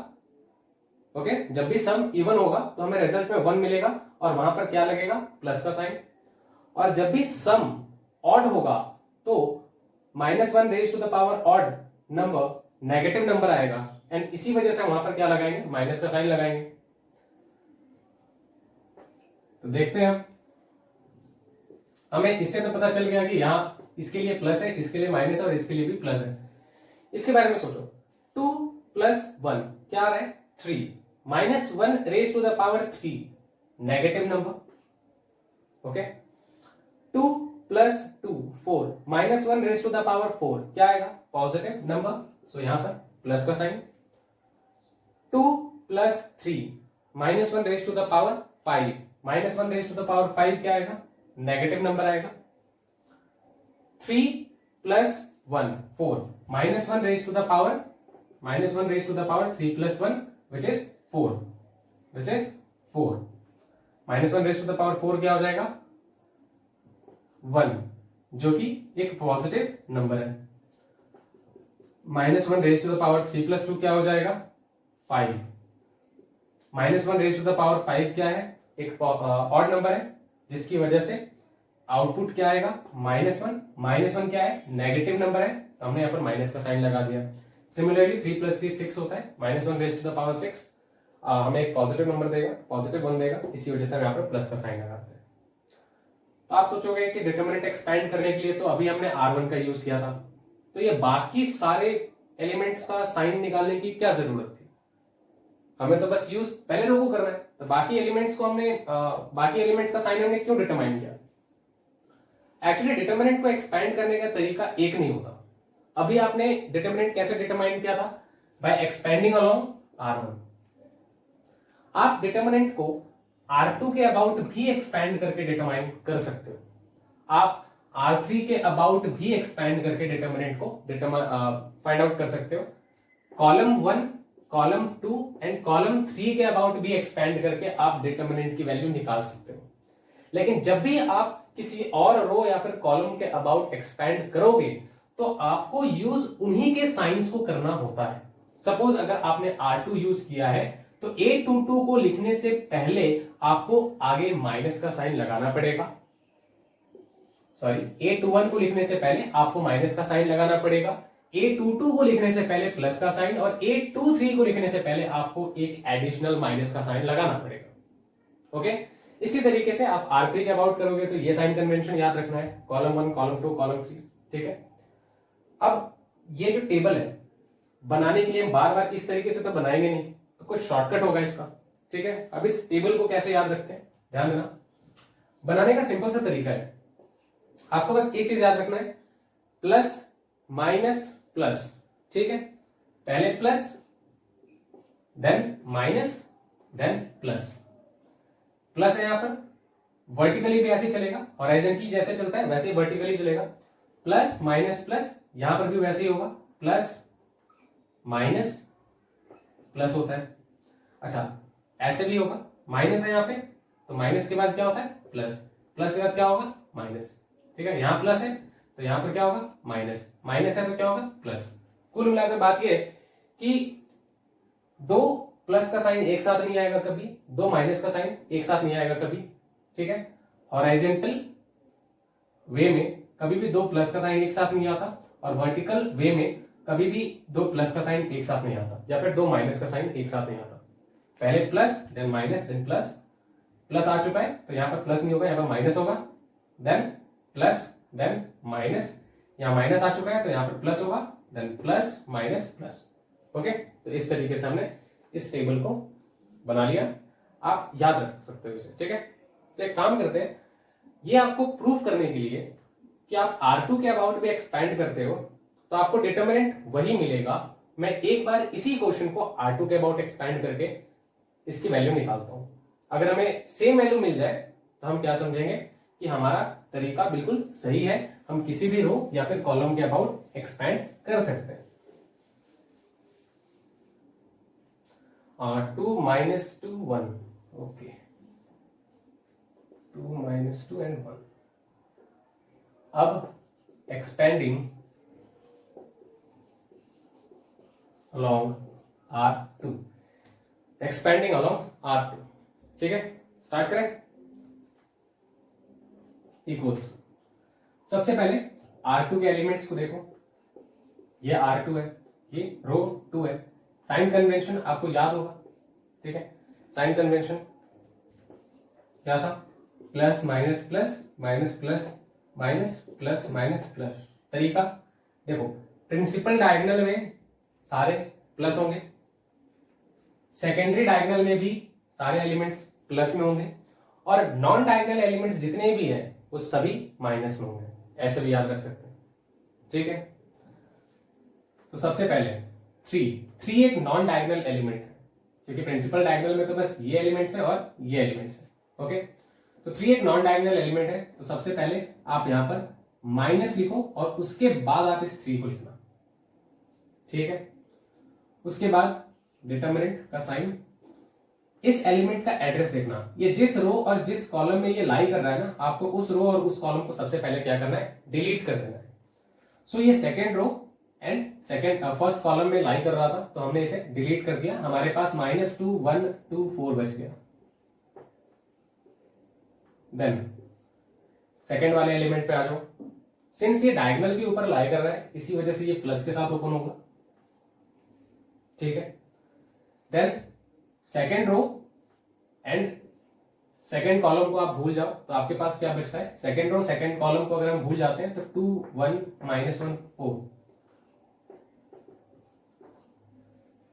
ओके, जब भी सम इवन होगा तो हमें रिजल्ट में 1 मिलेगा, और वहां पर क्या लगेगा, प्लस का साइन। और जब भी सम ऑड होगा तो -1 raise to the power odd number negative number आएगा, एंड इसी वजह से वहां पर क्या लगाएंगे, माइनस का साइन लगाएंगे। तो देखते हैं हमें इससे तो पता चल गया कि यहां इसके लिए प्लस है, इसके लिए माइनस है, और इसके लिए भी प्लस है। इसके बारे में सोचो, 2 + 1 क्या आ रहा है, 3, -1 raise to the power 3 negative number. Okay, 2 plus 2 4 minus 1 raise to the power 4 क्या आएगा? पॉजिटिव नंबर, सो यहां पर प्लस का sign. 2 plus 3 minus 1 raise to the power 5 minus 1 raise to the power 5 क्या आएगा? नेगेटिव नंबर आएगा। 3 plus 1 4 minus 1 raise to the power 3 plus 1 which is 4 minus 1 raise to the power 4 क्या हो जाएगा? 1, जो कि एक पॉजिटिव नंबर है। Minus 1 raise to the power 3 plus 2 क्या हो जाएगा? 5। Minus 1 raise to the power 5 क्या है? एक ऑड नंबर है, जिसकी वजह से आउटपुट क्या आएगा? -1। -1 क्या है? नेगेटिव नंबर है, तो हमने यहाँ पर माइनस का साइन लगा दिया। सिमिलरली 3 प्लस 3 6 होता है, -1 रेज टू द पावर 6 हमें एक पॉजिटिव नंबर देगा, पॉजिटिव 1 देगा, इसी वजह से हम यहाँ पर प्लस का साइन लगाते हैं। तो आप सोचोगे कि डिटरमिनेंट एक्सपेंड करने के लिए तो अभी हमने R1 का यूज किया था, तो ये बाकी सारे एलिमेंट्स का साइन निकालने की क्या जरूरत थी? हमें तो बस यूज पहले रो को करना है, तो बाकी एलिमेंट्स का साइन हमने क्यों डिटरमाइन किया? एक्चुअली डिटरमिनेंट को एक्सपेंड करने का तरीका एक नहीं होता। अभी आपने डिटरमिनेंट कैसे डिटरमाइन किया था? By expanding along R1। आप डिटरमिनेंट को R2 के अबाउट भी एक्सपेंड करके डिटरमाइन कर सकते हो। आप R3 के अबाउट भी एक्सपेंड करके डिटरमिनेंट को फाइंड आउट कर सकते हो। कॉलम 1, कॉलम 2 एंड कॉलम 3 के अबाउट भी एक्सपेंड करके आप डिटरमिनेंट की वैल्यू निकाल सकते हो। लेकिन जब भी आप किसी और रो या फिर कॉलम के अबाउट एक्सपेंड करोगे तो आपको यूज उन्हीं के साइंस को करना होता है। सपोज अगर आपने R2 यूज किया है तो A22 को लिखने से पहले आपको आगे माइनस का साइन लगाना पड़ेगा। A21 को लिखने से पहले आपको माइनस का साइन लगाना पड़ेगा, A22 को लिखने से पहले प्लस का साइन, और A23 को लिखने से पहले आपको एक एडिशनल माइनस का साइन लगाना पड़ेगा। ओके, इसी तरीके से आप R3 के अबाउट करोगे तो ये साइन कन्वेंशन याद रखना है, कॉलम 1, कॉलम 2, कॉलम 3। ठीक है, अब ये जो टेबल है बनाने के लिए हम बार बार इस तरीके से तो बनाएंगे नहीं, तो कुछ शॉर्टकट होगा इसका। ठीक है, अब इस टेबल को कैसे याद रखते हैं, ध्यान देना। बनाने का सिंपल सा तरीका है, आपको बस एक चीज याद रखना है, प्लस माइनस प्लस। ठीक है, पहले plus then minus then plus. Plus है यहां पर, वर्टिकली भी ऐसे चलेगा, हॉरिजॉन्टली जैसे चलता है वैसे ही वर्टिकली चलेगा। प्लस माइनस प्लस, यहां पर भी वैसे ही होगा, प्लस माइनस प्लस होता है। अच्छा, ऐसे भी होगा, माइनस है यहां पे तो माइनस के बाद क्या होता है? प्लस, प्लस के बाद क्या होगा? माइनस। ठीक है, यहां प्लस है तो यहां पर क्या होगा? माइनस, माइनस है तो क्या होगा? प्लस। कुल मिलाकर बात यह है कि दो प्लस का साइन एक साथ नहीं आएगा कभी, दो माइनस का साइन एक साथ नहीं आएगा कभी। ठीक है, हॉरिजॉन्टल वे में कभी भी दो प्लस का साइन एक साथ नहीं आता, और वर्टिकल वे में कभी भी दो प्लस का साइन एक साथ नहीं आता, या फिर दो माइनस का साइन एक साथ नहीं आता। पहले plus then minus then plus. Plus आ चुका है तो यहां पर प्लस नहीं होगा, यहां पर माइनस होगा, देन प्लस देन माइनस। यहां माइनस आ चुका है तो यहां पर प्लस होगा, then plus minus plus. Okay, तो इस तरीके से हमने इस टेबल को बना लिया, आप याद रख सकते हो इसे। ठीक है, तो एक काम करते हैं, ये आपको प्रूफ करने के लिए कि आप R2 के अबाउट भी एक्सपैंड करते हो तो आपको डिटरमिनेंट वही मिलेगा। मैं एक बार इसी क्वेश्चन को R2 के अबाउट एक्सपैंड करके इसकी वैल्यू निकालता हूं। अगर हमें सेम वैल्यू मिल जाए तो हम क्या समझेंगे कि हमारा तरीका बिल्कुल सही है, हम किसी भी रो या फिर कॉलम के अबाउट एक्सपैंड कर सकते हैं। 2 माइनस 2 1, ओके, 2 माइनस 2 एंड 1। अब expanding along R2, expanding along R2। ठीक है, स्टार्ट करें। इक्वल्स, सबसे पहले R2 के एलिमेंट्स को देखो, ये R2 है, ये रो 2 है। साइन कन्वेंशन आपको याद होगा। ठीक है, साइन कन्वेंशन क्या था? Plus minus plus, minus plus minus, plus minus plus. तरीका देखो, प्रिंसिपल डायगोनल में सारे प्लस होंगे, सेकेंडरी डायगोनल में भी सारे एलिमेंट्स प्लस में होंगे, और नॉन डायगोनल एलिमेंट्स जितने भी हैं वो सभी माइनस में होंगे, ऐसे भी याद रख सकते हैं, ठीक है। तो सबसे पहले थ्री एक नॉन डायगोनल एलिमेंट है, क्योंकि प्रिंसिपल डायगोनल में तो बस ये एलिमेंट्स है और ये एलिमेंट्स है, ओके। तो 3 एक नॉन डायगोनल एलिमेंट है, तो सबसे पहले आप यहां पर माइनस लिखो और उसके बाद आप इस 3 को लिखना, ठीक है। उसके बाद डिटरमिनेंट का साइन, इस एलिमेंट का एड्रेस देखना, ये जिस रो और जिस कॉलम में ये लाई कर रहा है ना, आपको उस रो और उस कॉलम को सबसे पहले क्या करना है, डिलीट कर देना है। सो ये second row and first column में लाई कर रहा था, तो हमने इसे डिलीट कर दिया, हमारे पास -2 1 2 4 बच गया। देन सेकेंड वाले एलिमेंट पे आ जाओ, सिंस ये डायगोनल के ऊपर लाई कर रहा है, इसी वजह से ये प्लस के साथ ओपन होगा, ठीक है। Then second row and second column को आप भूल जाओ, तो आपके पास क्या बचता है, सेकेंड रो सेकेंड कॉलम को अगर हम भूल जाते हैं तो 2 1 -1 4।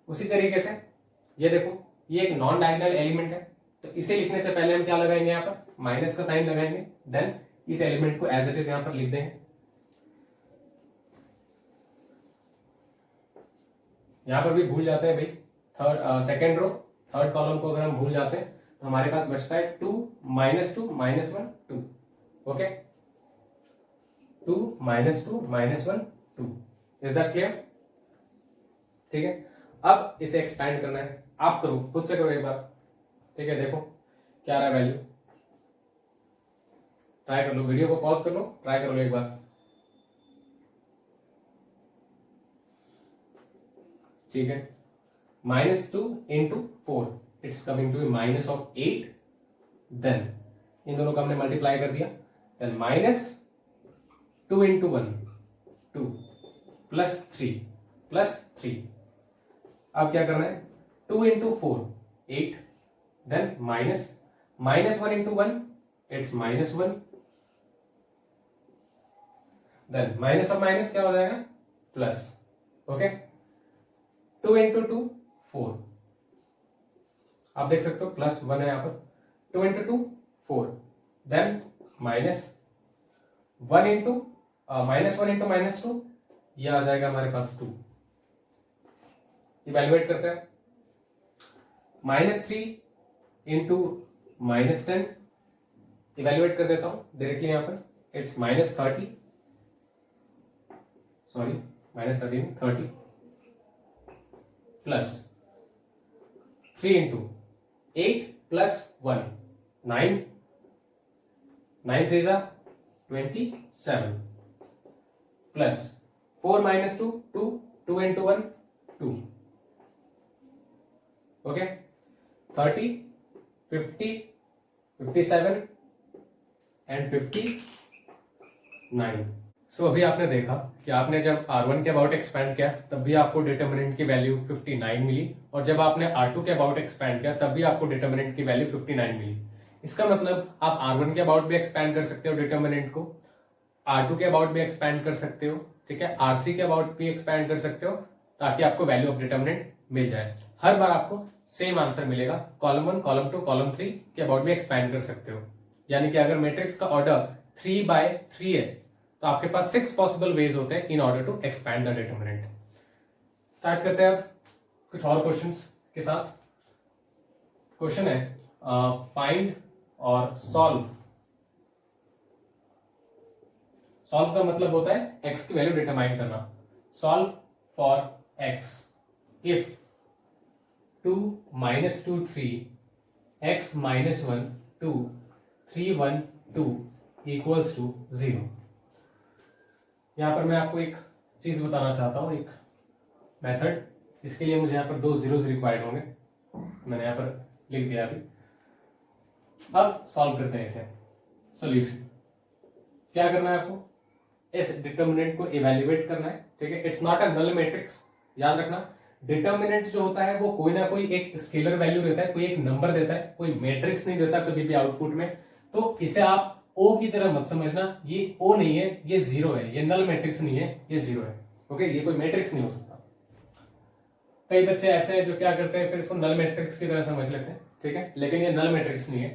उसी तरीके से ये देखो, ये एक नॉन डायगोनल एलिमेंट है, तो इसे लिखने से पहले हम क्या लगाएंगे, यहाँ पर माइनस का साइन लगाएंगे, देन इस एलिमेंट को एज इट इज यहां पर लिख देंगे। यहां पर भी भूल जाते हैं भाई, सेकेंड रो थर्ड कॉलम को अगर हम भूल जाते हैं तो हमारे पास बचता है 2 -2 -1 2, ओके। 2 -2 -1 2, इज दैट क्लियर, ठीक है। अब इसे एक्सपैंड करना है, आप करो, खुद से करो एक बार, ठीक है। देखो क्या रहा वैल्यू, ट्राई कर लो, वीडियो को पॉज कर लो, ट्राई कर लो एक बार, ठीक है। -2 × 4, it's coming to -8, then in दोनों का हमने मल्टीप्लाई कर दिया, देन -2 × 1 2 +3 अब क्या करना है, 2 × 4 8, then -1 × 1 it's -1, then minus of minus क्या हो जाएगा, प्लस, ओके। 2 × 2 4, आप देख सकते हो +1 है यहां पर, 2 × 2 4, देन -1 × -2, यह आ जाएगा हमारे पास 2। इवेल्युएट करते हैं, -3 × -10, इवेल्युएट कर देता हूं डायरेक्टली यहां पर, it's -30, sorry -30 plus 3 × 8 + 1 9 9 3 27 plus 4 - 2 2 2 × 1 2, okay. 30 50 57 and 59। सो अभी आपने देखा कि आपने जब R1 के अबाउट एक्सपैंड किया तब भी आपको डिटर्मिनेंट की वैल्यू 59 मिली, और जब आपने R2 के अबाउट एक्सपैंड किया तब भी आपको डिटर्मिनेंट की वैल्यू 59 मिली। इसका मतलब आप R1 के अबाउट भी एक्सपैंड कर सकते हो डिटर्मिनेंट को, R2 के अबाउट भी एक्सपैंड कर सकते हो, ठीक है, R3 के अबाउट भी एक्सपैंड कर सकते हो, ताकि आपको वैल्यू ऑफ डिटर्मिनेंट मिल जाए। हर बार आपको सेम आंसर मिलेगा, कॉलम 1 कॉलम 2 कॉलम 3 के अबाउट भी एक्सपैंड कर सकते हो। यानी कि अगर मैट्रिक्स का ऑर्डर 3/3 है तो आपके पास 6 पॉसिबल वेज होते हैं in order to expand the determinant. Start करते हैं अब कुछ और क्वेश्चंस के साथ। क्वेश्चन है फाइंड और सॉल्व। सॉल्व का मतलब होता है एक्स की वैल्यू डिटरमाइन करना। Solve for x if 2 - 2 3 x - 1 2 3 1 2 equals to 0। यहां पर मैं आपको एक चीज बताना चाहता हूं, एक मेथड। इसके लिए मुझे यहां पर 2 zeros रिक्वायर्ड होंगे, मैंने यहां पर लिख दिया अभी। अब सॉल्व करते हैं इसे। सॉल्यूशन क्या करना है आपको, इस डिटर्मिनेंट को इवैल्यूएट करना है, ठीक है। It's not a null matrix, याद रखना। डिटर्मिनेंट जो होता है वो कोई ना कोई एक स्केलर वैल्यू देता है, कोई एक नंबर देता है, कोई मैट्रिक्स नहीं देता कभी भी आउटपुट में। तो इसे आप ओ की तरह मत समझना, ये ओ नहीं है, ये 0 है, ये नल मैट्रिक्स नहीं है, ये 0 है, ओके। ये कोई मैट्रिक्स नहीं हो सकता। कई बच्चे ऐसे हैं जो क्या करते हैं, फिर इसको नल मैट्रिक्स की तरह समझ लेते हैं, ठीक है, लेकिन ये नल मैट्रिक्स नहीं है।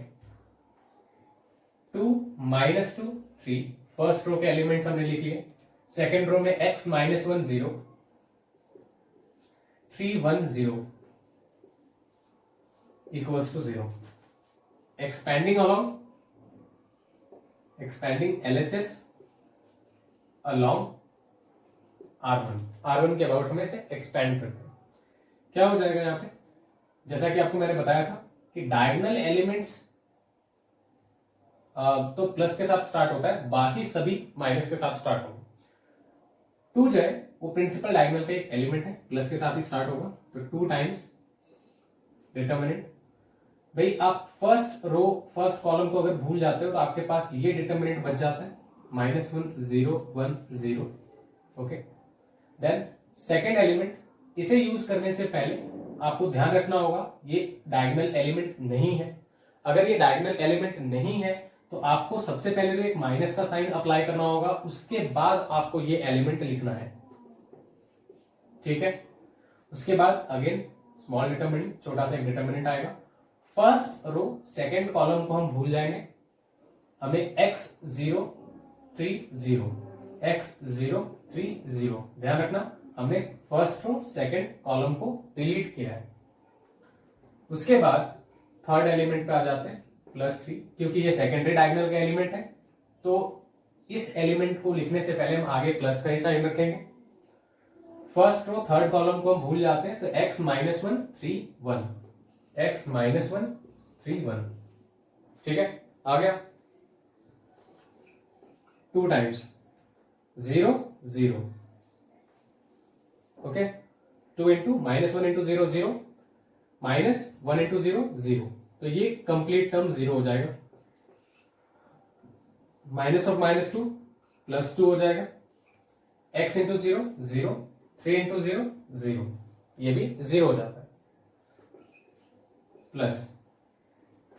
2 -2 3, फर्स्ट रो के एलिमेंट्स हमने लिख लिए। सेकेंड रो में x -1 0, 3 1 0 equals to 0. Expanding LHS along R1, R1 के अबाउट हमें से एक्सपेंड करते हैं। क्या हो जाएगा यहाँ पे, जैसा कि आपको मैंने बताया था कि डायगोनल एलिमेंट्स तो प्लस के साथ स्टार्ट होता है, बाकी सभी माइनस के साथ स्टार्ट होगा। 2 जो है वो प्रिंसिपल डायगोनल का एक एलिमेंट है, प्लस के साथ ही स्टार्ट होगा, तो 2 टाइम्स डिटर्मिनेंट। भाई आप फर्स्ट रो फर्स्ट कॉलम को अगर भूल जाते हो तो आपके पास ये डिटर्मिनेंट बच जाता है -1 0 1 0। ओके, देन सेकेंड एलिमेंट, इसे यूज करने से पहले आपको ध्यान रखना होगा ये डायगोनल एलिमेंट नहीं है। अगर ये डायगोनल एलिमेंट नहीं है तो आपको सबसे पहले तो एक माइनस का साइन अप्लाई करना होगा, उसके बाद आपको ये एलिमेंट लिखना है। ठीक है, उसके बाद अगेन स्मॉल डिटर्मिनेंट, छोटा सा एक डिटर्मिनेंट आएगा। फर्स्ट रो सेकेंड कॉलम को हम भूल जाएंगे, हमें x 0 3 0 x 0 3 0, ध्यान रखना हमने फर्स्ट रो सेकेंड कॉलम को डिलीट किया है। उसके बाद थर्ड एलिमेंट पे आ जाते हैं +3, क्योंकि ये सेकेंडरी डायगोनल का एलिमेंट है तो इस एलिमेंट को लिखने से पहले हम आगे प्लस का ही साइन रखेंगे। फर्स्ट रो थर्ड कॉलम को हम भूल जाते हैं तो x -1 3 1 x -1 3 1। ठीक है, आ गया। 2 times 0 0। Okay, 2 into -1 into 0 0, -1 into 0 0, तो ये कंप्लीट टर्म 0 हो जाएगा। -2 +2 हो जाएगा, x इंटू 0 0, 3 इंटू 0 0, ये भी 0 हो जाता है। प्लस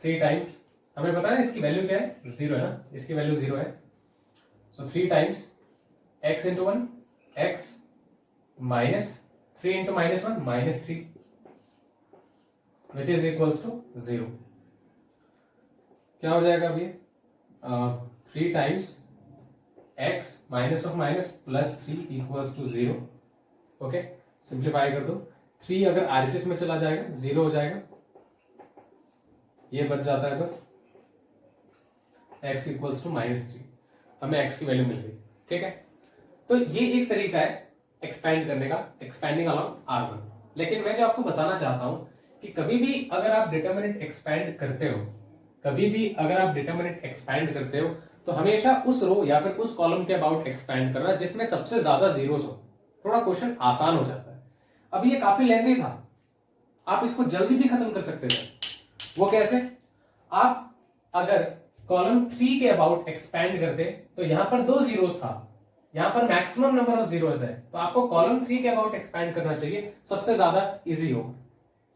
3 टाइम्स, हमें पता है इसकी वैल्यू क्या है, 0 है ना, इसकी वैल्यू 0 है। So 3 times x into 1 x -3 into -1 -3, which is equals to 0। क्या हो जाएगा अभी 3 times x -+3 equals to 0। Okay, simplify कर दो, 3 अगर RHS में चला जाएगा 0 हो जाएगा, ये बच जाता है बस x इक्वल्स टू -3, हमें x की वैल्यू मिल गई। ठीक है, तो ये एक तरीका है एक्सपेंड करने का, एक्सपेंडिंग अलॉन्ग R1। लेकिन मैं जो आपको बताना चाहता हूं कि कभी भी अगर आप डिटर्मिनेंट एक्सपेंड करते हो, कभी भी अगर आप डिटर्मिनेंट एक्सपेंड करते हो तो हमेशा उस रो या फिर उस कॉलम के अबाउट एक्सपेंड करना जिसमें सबसे ज्यादा जीरोस हो, थोड़ा क्वेश्चन आसान हो जाता है। अब ये काफी लेंथी था, आप इसको जल्दी भी खत्म कर सकते थे। वो कैसे, आप अगर कॉलम 3 के अबाउट एक्सपेंड करते तो यहां पर 2 जीरोस था, यहां पर मैक्सिमम नंबर ऑफ जीरोस है, तो आपको कॉलम 3 के अबाउट एक्सपेंड करना चाहिए, सबसे ज्यादा इजी हो।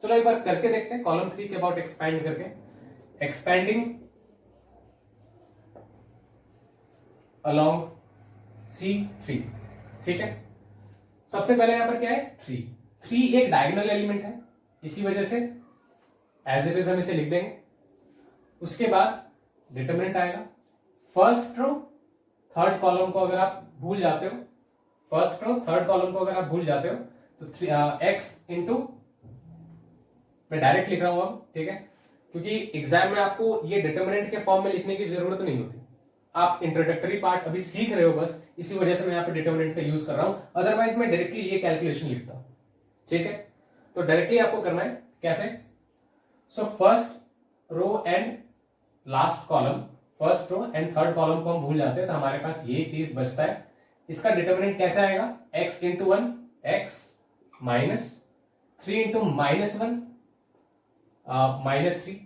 चलो एक बार करके देखते हैं, कॉलम 3 के अबाउट एक्सपेंड करके। Expanding along C3। ठीक है, सबसे पहले यहां पर क्या है 3 एक डायगोनल एलिमेंट है, इसी वजह से एज इट इज हम इसे लिख देंगे। उसके बाद डिटरमिनेंट आएगा, फर्स्ट रो थर्ड कॉलम को अगर आप भूल जाते हो, फर्स्ट रो थर्ड कॉलम को अगर आप भूल जाते हो तो x इंटू, मैं डायरेक्ट लिख रहा हूं अब, ठीक है, क्योंकि एग्जाम में आपको ये डिटरमिनेंट के फॉर्म में लिखने की जरूरत नहीं होती, आप इंट्रोडक्टरी पार्ट अभी सीख रहे हो बस, इसी वजह से मैं यहाँ पे डिटरमिनेंट का यूज कर रहा हूं, अदरवाइज मैं डायरेक्टली ये कैलकुलेशन लिखता हूं। ठीक है, तो डायरेक्टली आपको करना है कैसे, so first row and last column, first row and third column को हम भूल जाते हैं तो हमारे पास ये चीज बचता है। इसका डिटरमिनेंट कैसे आएगा, x into 1 x -3 into -1 -3।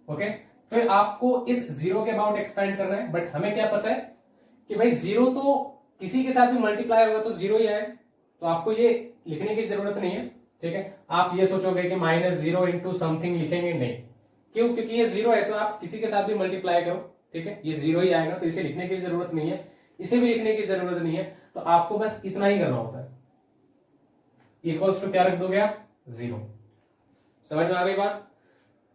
Okay, फिर आपको इस 0 के अबाउट एक्सपेंड करना है, बट हमें क्या पता है कि भाई 0 तो किसी के साथ भी मल्टीप्लाई होगा तो 0 ही आएगा, तो आपको ये लिखने की जरूरत नहीं है। ठीक है, आप ये सोचोगे कि -0 इंटू समथिंग लिखेंगे, नहीं, क्यों, क्योंकि ये 0 है तो आप किसी के साथ भी मल्टीप्लाई करो, ठीक है, ये 0 ही आएगा, तो इसे लिखने की जरूरत नहीं है, इसे भी लिखने की जरूरत नहीं है, तो आपको बस इतना ही करना होता है, इक्वल्स टू क्या रख दोगे आप 0। समझ में आ गई बात।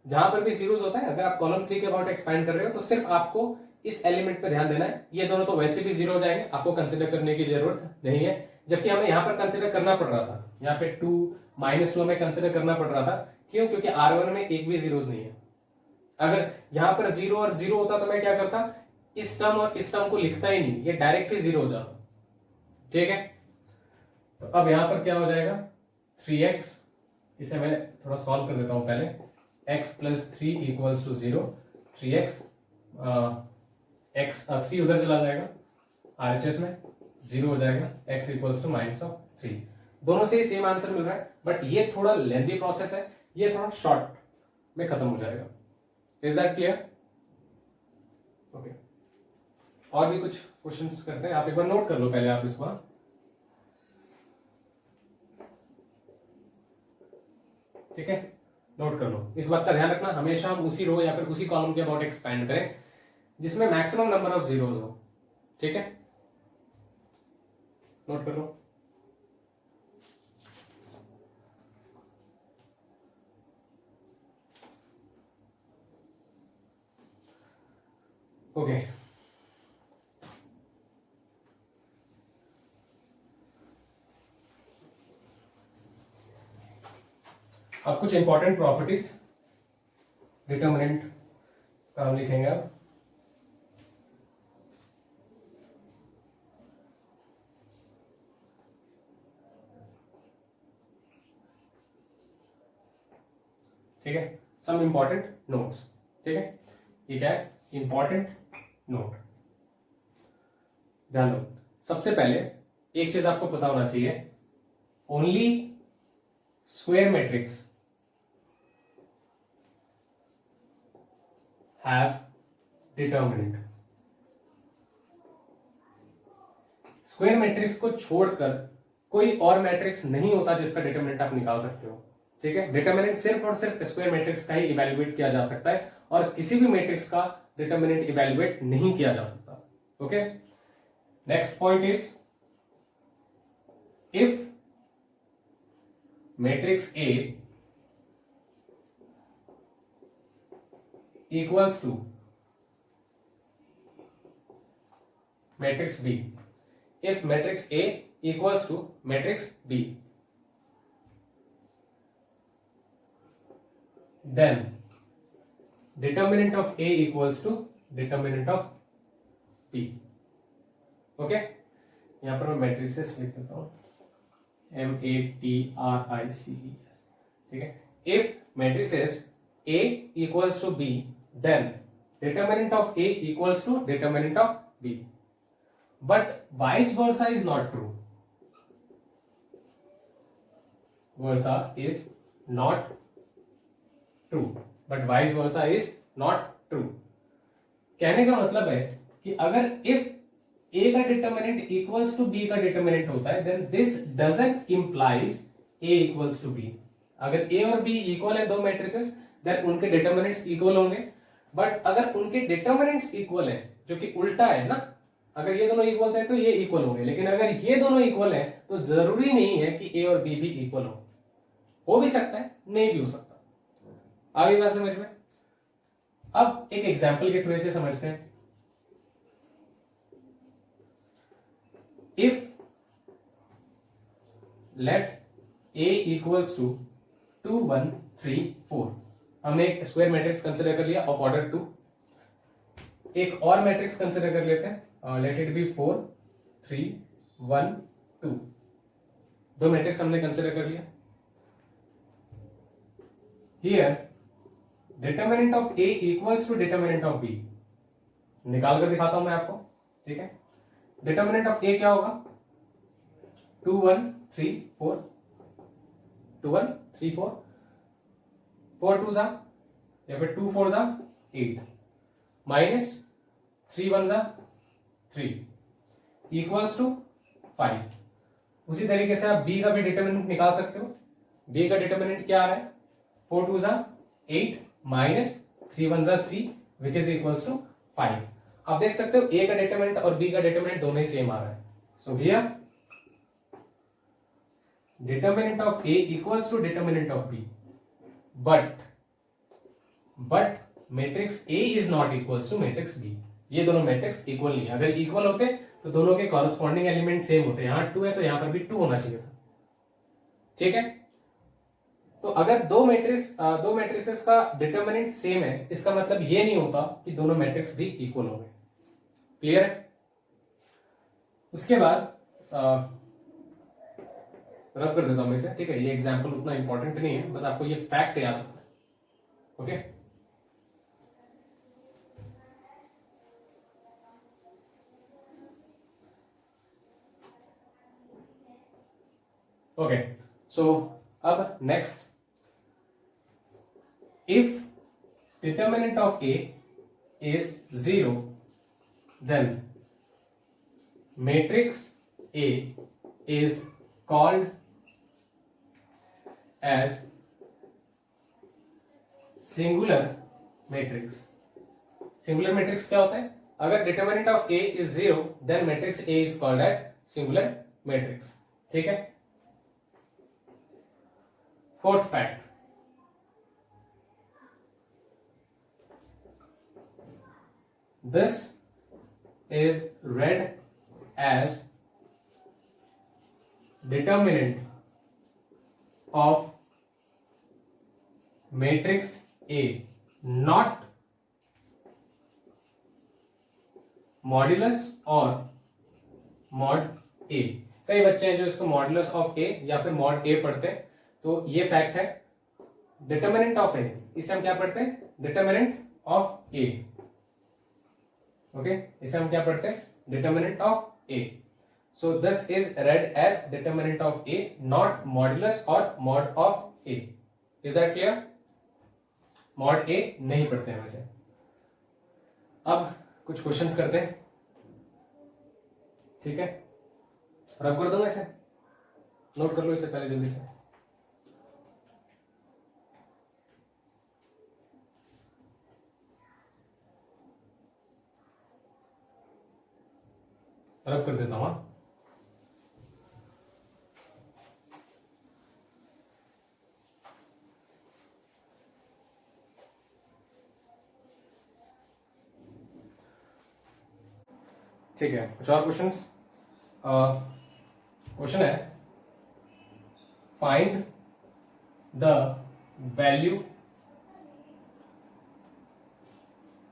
जहां पर भी जीरोस होता है, अगर आप कॉलम 3 के अबाउट एक्सपैंड कर रहे हो तो सिर्फ आपको इस एलिमेंट पे ध्यान देना है। ये दोनों तो वैसे भी जीरो हो जाएंगे, आपको कंसिडर करने की जरूरत नहीं है, जबकि हमें यहां पर कंसिडर करना पड़ रहा था। यहाँ पे 2 -2 हमें कंसिडर करना पड़ रहा था। क्यों? क्योंकि R1 में एक भी जीरोस नहीं है। अगर यहां पर 0 और 0 होता तो मैं क्या करता, इस टर्म और इस टर्म को लिखता ही नहीं, ये डायरेक्टली 0 हो जाता। ठीक है, तो अब यहां पर क्या हो जाएगा, 3x, इसे मैं थोड़ा सॉल्व कर देता हूं पहले। x + 3 = 0, 3x, x 3 उधर चला जाएगा, RHS में 0 हो जाएगा, x = -3। दोनों से ही सेम आंसर मिल रहा है, बट ये थोड़ा लेंथी प्रोसेस है, ये थोड़ा शॉर्ट में खत्म हो जाएगा। Is that clear? ओके, और भी कुछ क्वेश्चंस करते हैं, आप एक बार नोट कर लो पहले आप इसको। ठीक है, नोट कर लो। इस बात का ध्यान रखना, हमेशा हम उसी रो या फिर उसी कॉलम के अबाउट एक्सपैंड करें जिसमें मैक्सिमम नंबर ऑफ जीरोस हो। ठीक है, नोट कर लो। ओके, अब कुछ इंपॉर्टेंट प्रॉपर्टीज डिटर्मिनेंट का हम लिखेंगे अब। ठीक है, सम इंपॉर्टेंट नोट्स। ठीक है, ये क्या है, इंपॉर्टेंट नोट। ध्यान दो, सबसे पहले एक चीज आपको पता होना चाहिए, only square matrix have determinant. Square matrix को छोड़कर कोई और मैट्रिक्स नहीं होता जिसका डिटर्मिनेंट आप निकाल सकते हो। ठीक है, डिटर्मिनेंट सिर्फ और सिर्फ स्क्वायर मैट्रिक्स का ही इवैल्यूएट किया जा सकता है और किसी भी मैट्रिक्स का डिटर्मिनेंट इवैल्यूएट नहीं किया जा सकता। Okay, next point is, if matrix A equals to matrix B, if matrix A equals to matrix B, then determinant of A equals to determinant of B. Okay, यहां पर मैं matrices लिख देता हूं, MATRICES। ठीक है, if matrices A equals to B, then determinant of A equals to determinant of B. But vice versa is not true. Versa is not true. But vice versa is not true. कहने का मतलब है कि अगर if A का determinant equals to B का determinant होता है, then this doesn't implies A equals to B. अगर A और B इक्वल है, दो मैट्रिसेस, देन उनके डिटर्मिनेंट्स इक्वल होंगे। बट अगर उनके डिटर्मिनेंट्स इक्वल है, जो कि उल्टा है ना, अगर ये दोनों इक्वल थे तो ये इक्वल होंगे, लेकिन अगर ये दोनों इक्वल है तो जरूरी नहीं है कि A और B भी इक्वल हो भी सकता है, नहीं भी हो सकता। आ गई बात समझ में? अब एक एग्जाम्पल के थ्रू से समझते हैं। If late A equals to 2 1 3 4, हमने एक स्क्वायर मैट्रिक्स कंसिडर कर लिया ऑफ ऑर्डर 2। एक और मैट्रिक्स कंसिडर कर लेते हैं, लेट इट बी 4 3 1 2। दो मैट्रिक्स हमने कंसिडर कर लिया। Here determinant of A equals to determinant of B, निकाल कर दिखाता हूं मैं आपको। ठीक है, डिटर्मिनेंट ऑफ A क्या होगा, 2 1 3 4, 2 1 3 4, 4 2 जा या फिर 2 4 जा 8, माइनस 3 1 जा 3 इक्वल्स टू 5। उसी तरीके से आप B का भी डिटर्मिनेंट निकाल सकते हो। B का डिटर्मिनेंट क्या आ रहा है, 4 2 जा 8 माइनस 3 1 जा 3 विच इज इक्वल्स टू 5। आप देख सकते हो A का डिटर्मिनेंट और B का डिटर्मिनेंट दोनों ही सेम आ रहा है। So here determinant of A equals to determinant of B, but but matrix A is not equal to matrix B. ये दोनों मैट्रिक्स इक्वल नहीं है। अगर इक्वल होते तो दोनों के कॉरस्पॉन्डिंग एलिमेंट सेम होते। यहां 2 है तो यहां पर भी 2 होना चाहिए था। ठीक है, तो अगर दो मैट्रिसेस का डिटर्मिनेंट सेम है, इसका मतलब ये नहीं होता कि दोनों मैट्रिक्स भी इक्वल होंगे। क्लियर है? उसके बाद रब कर देता हूं मैं इसे। ठीक है, ये एग्जांपल उतना इंपॉर्टेंट नहीं है, बस आपको ये फैक्ट याद रखना है। ओके, ओके, सो अब next, if determinant of A is 0, then matrix A is called as singular matrix. Singular matrix क्या होता है? अगर determinant of A is 0, then matrix A is called as singular matrix. ठीक है, fourth fact, this is read as determinant of matrix A, not modulus or mod A। कई बच्चे हैं जो इसको मॉडुलस ऑफ ए या फिर मॉड ए पढ़ते हैं, तो ये फैक्ट है। डिटर्मिनेंट ऑफ ए, इसे हम क्या पढ़ते हैं? Determinant of A. ओके, इसे हम क्या पढ़ते हैं? Determinant of A. So this is read as determinant of A, not modulus और mod of A. Is that clear? Mod A नहीं पढ़ते हैं वैसे। अब कुछ क्वेश्चंस करते हैं। ठीक है, रब कर दूंगा इसे, नोट कर लो इसे पहले जल्दी से। रब कर देता हूं। ठीक है, कुछ और क्वेश्चंस। क्वेश्चन है, find the value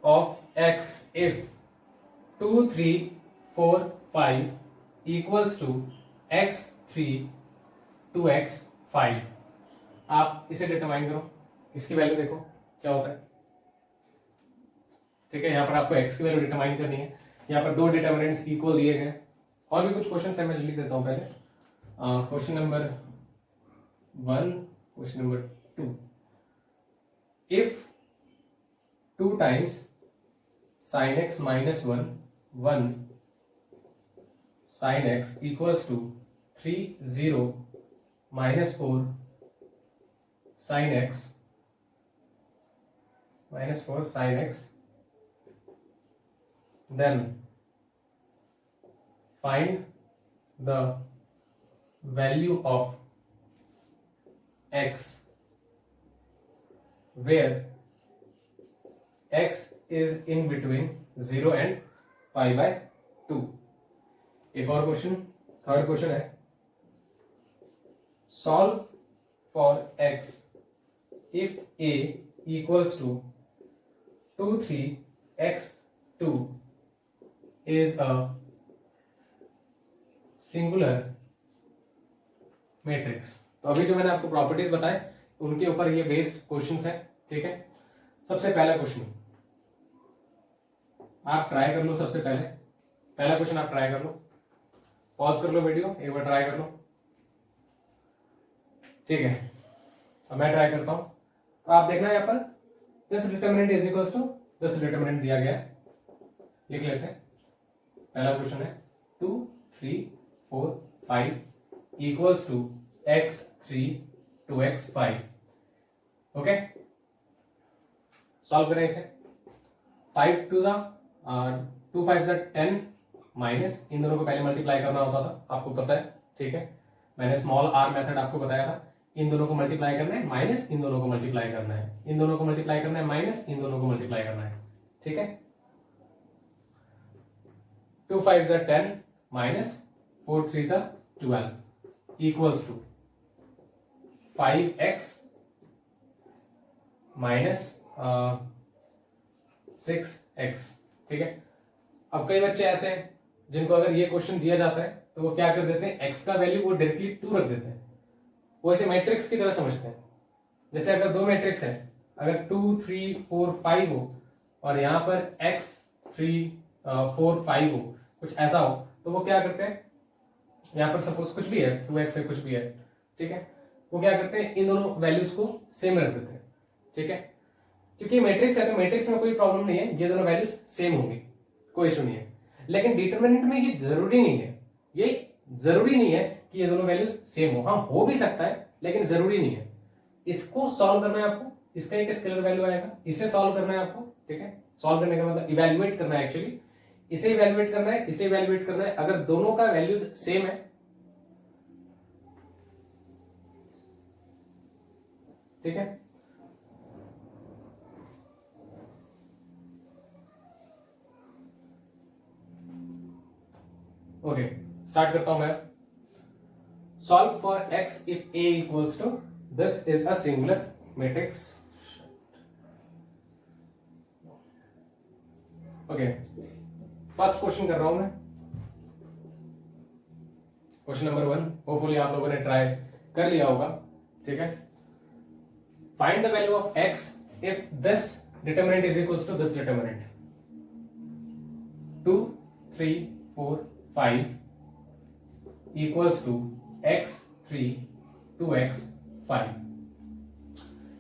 of x if 2, 3, 4, 5 equals to x3, 2x5। आप इसे डिटरमाइन करो, इसकी वैल्यू देखो क्या होता है। ठीक है, यहां पर आपको x की वैल्यू डिटरमाइन करनी है। यहां पर दो डिटर्मिनेंट्स इक्वल दिए गए। और भी कुछ क्वेश्चन है, मैं लिख देता हूं पहले। Question number 1, question number 2, if 2 times sin x minus 1 sin x equals to 3, 0 minus 4 sin x minus 4 sin x, then find the value of x where x is in between 0 and pi by 2। एक और question, third question है, solve for x if a equals to 2, 3 x2 is a singular matrix। तो अभी जो मैंने आपको properties बताए उनके ऊपर ये बेस्ड क्वेश्चंस हैं। ठीक है, सबसे पहला क्वेश्चन आप ट्राई कर लो। सबसे पहला क्वेश्चन आप ट्राई कर लो, पॉज कर लो वीडियो, एक बार ट्राई कर लो। ठीक है, अब मैं ट्राई करता हूं। तो आप देखना यहां पर this determinant is equals to this determinant दिया गया है, लिख लेते हैं। पहला क्वेश्चन है 2, 3, 4, 5 equals to x3, 2x5। Okay, solve करें इसे। 5 2 जा 2 5 जा 10 माइनस, इन दोनों को पहले मल्टीप्लाई करना होता था, आपको पता है। ठीक है, मैंने स्मॉल आर मेथड आपको बताया था। इन दोनों को मल्टीप्लाई करना है, माइनस इन दोनों को मल्टीप्लाई करना है, इन दोनों को मल्टीप्लाई करना है, माइनस इन दोनों को मल्टीप्लाई करना है। ठीक है, 2 5 ज़ा 10 माइनस 4 3 ज़ा 12 equals to 5x minus 6x। ठीक है, अब कई बच्चे ऐसे हैं जिनको अगर ये क्वेश्चन दिया जाता है तो वो क्या कर देते हैं, x का वैल्यू वो डायरेक्टली 2 रख देते हैं, वो ऐसे मैट्रिक्स की तरह समझते हैं। जैसे अगर दो मैट्रिक्स है, अगर 2 3 4 5 हो और यहाँ पर x 3 4 5 हो, कुछ ऐसा हो, तो वो क्या करते हैं, यहाँ पर सपोज कुछ भी है 2x है, कुछ भी है, ठीक है, वो क्या करते हैं, इन दोनों वैल्यूज को सेम रख देते हैं। ठीक है, क्योंकि मैट्रिक्स है तो मैट्रिक्स में कोई प्रॉब्लम नहीं है, ये दोनों वैल्यूज सेम होंगी, कोई इशू नहीं है। लेकिन डिटरमिनेंट में ये जरूरी नहीं है, ये जरूरी नहीं है कि ये दोनों वैल्यूज सेम हो, हाँ हो भी सकता है लेकिन जरूरी नहीं है। इसको सॉल्व करना है आपको, इसका एक स्केलर वैल्यू आएगा, इसे सॉल्व करना है आपको। ठीक है, सॉल्व करने का मतलब इवैल्यूएट करना है, एक्चुअली इसे इवैल्यूएट करना है, इसे इवैल्यूएट करना है। अगर दोनों का वैल्यूज सेम है, ठीक है, ओके स्टार्ट करता हूं मैं। Solve for x if a equals to, this is a singular matrix. Okay, first question कर रहा हूं मैं, क्वेश्चन नंबर 1। होपफुली आप लोगों ने ट्राई कर लिया होगा। ठीक है, find the value of x if this determinant is equals to this determinant. 2 3 4 5 equals to x 3 2x 5।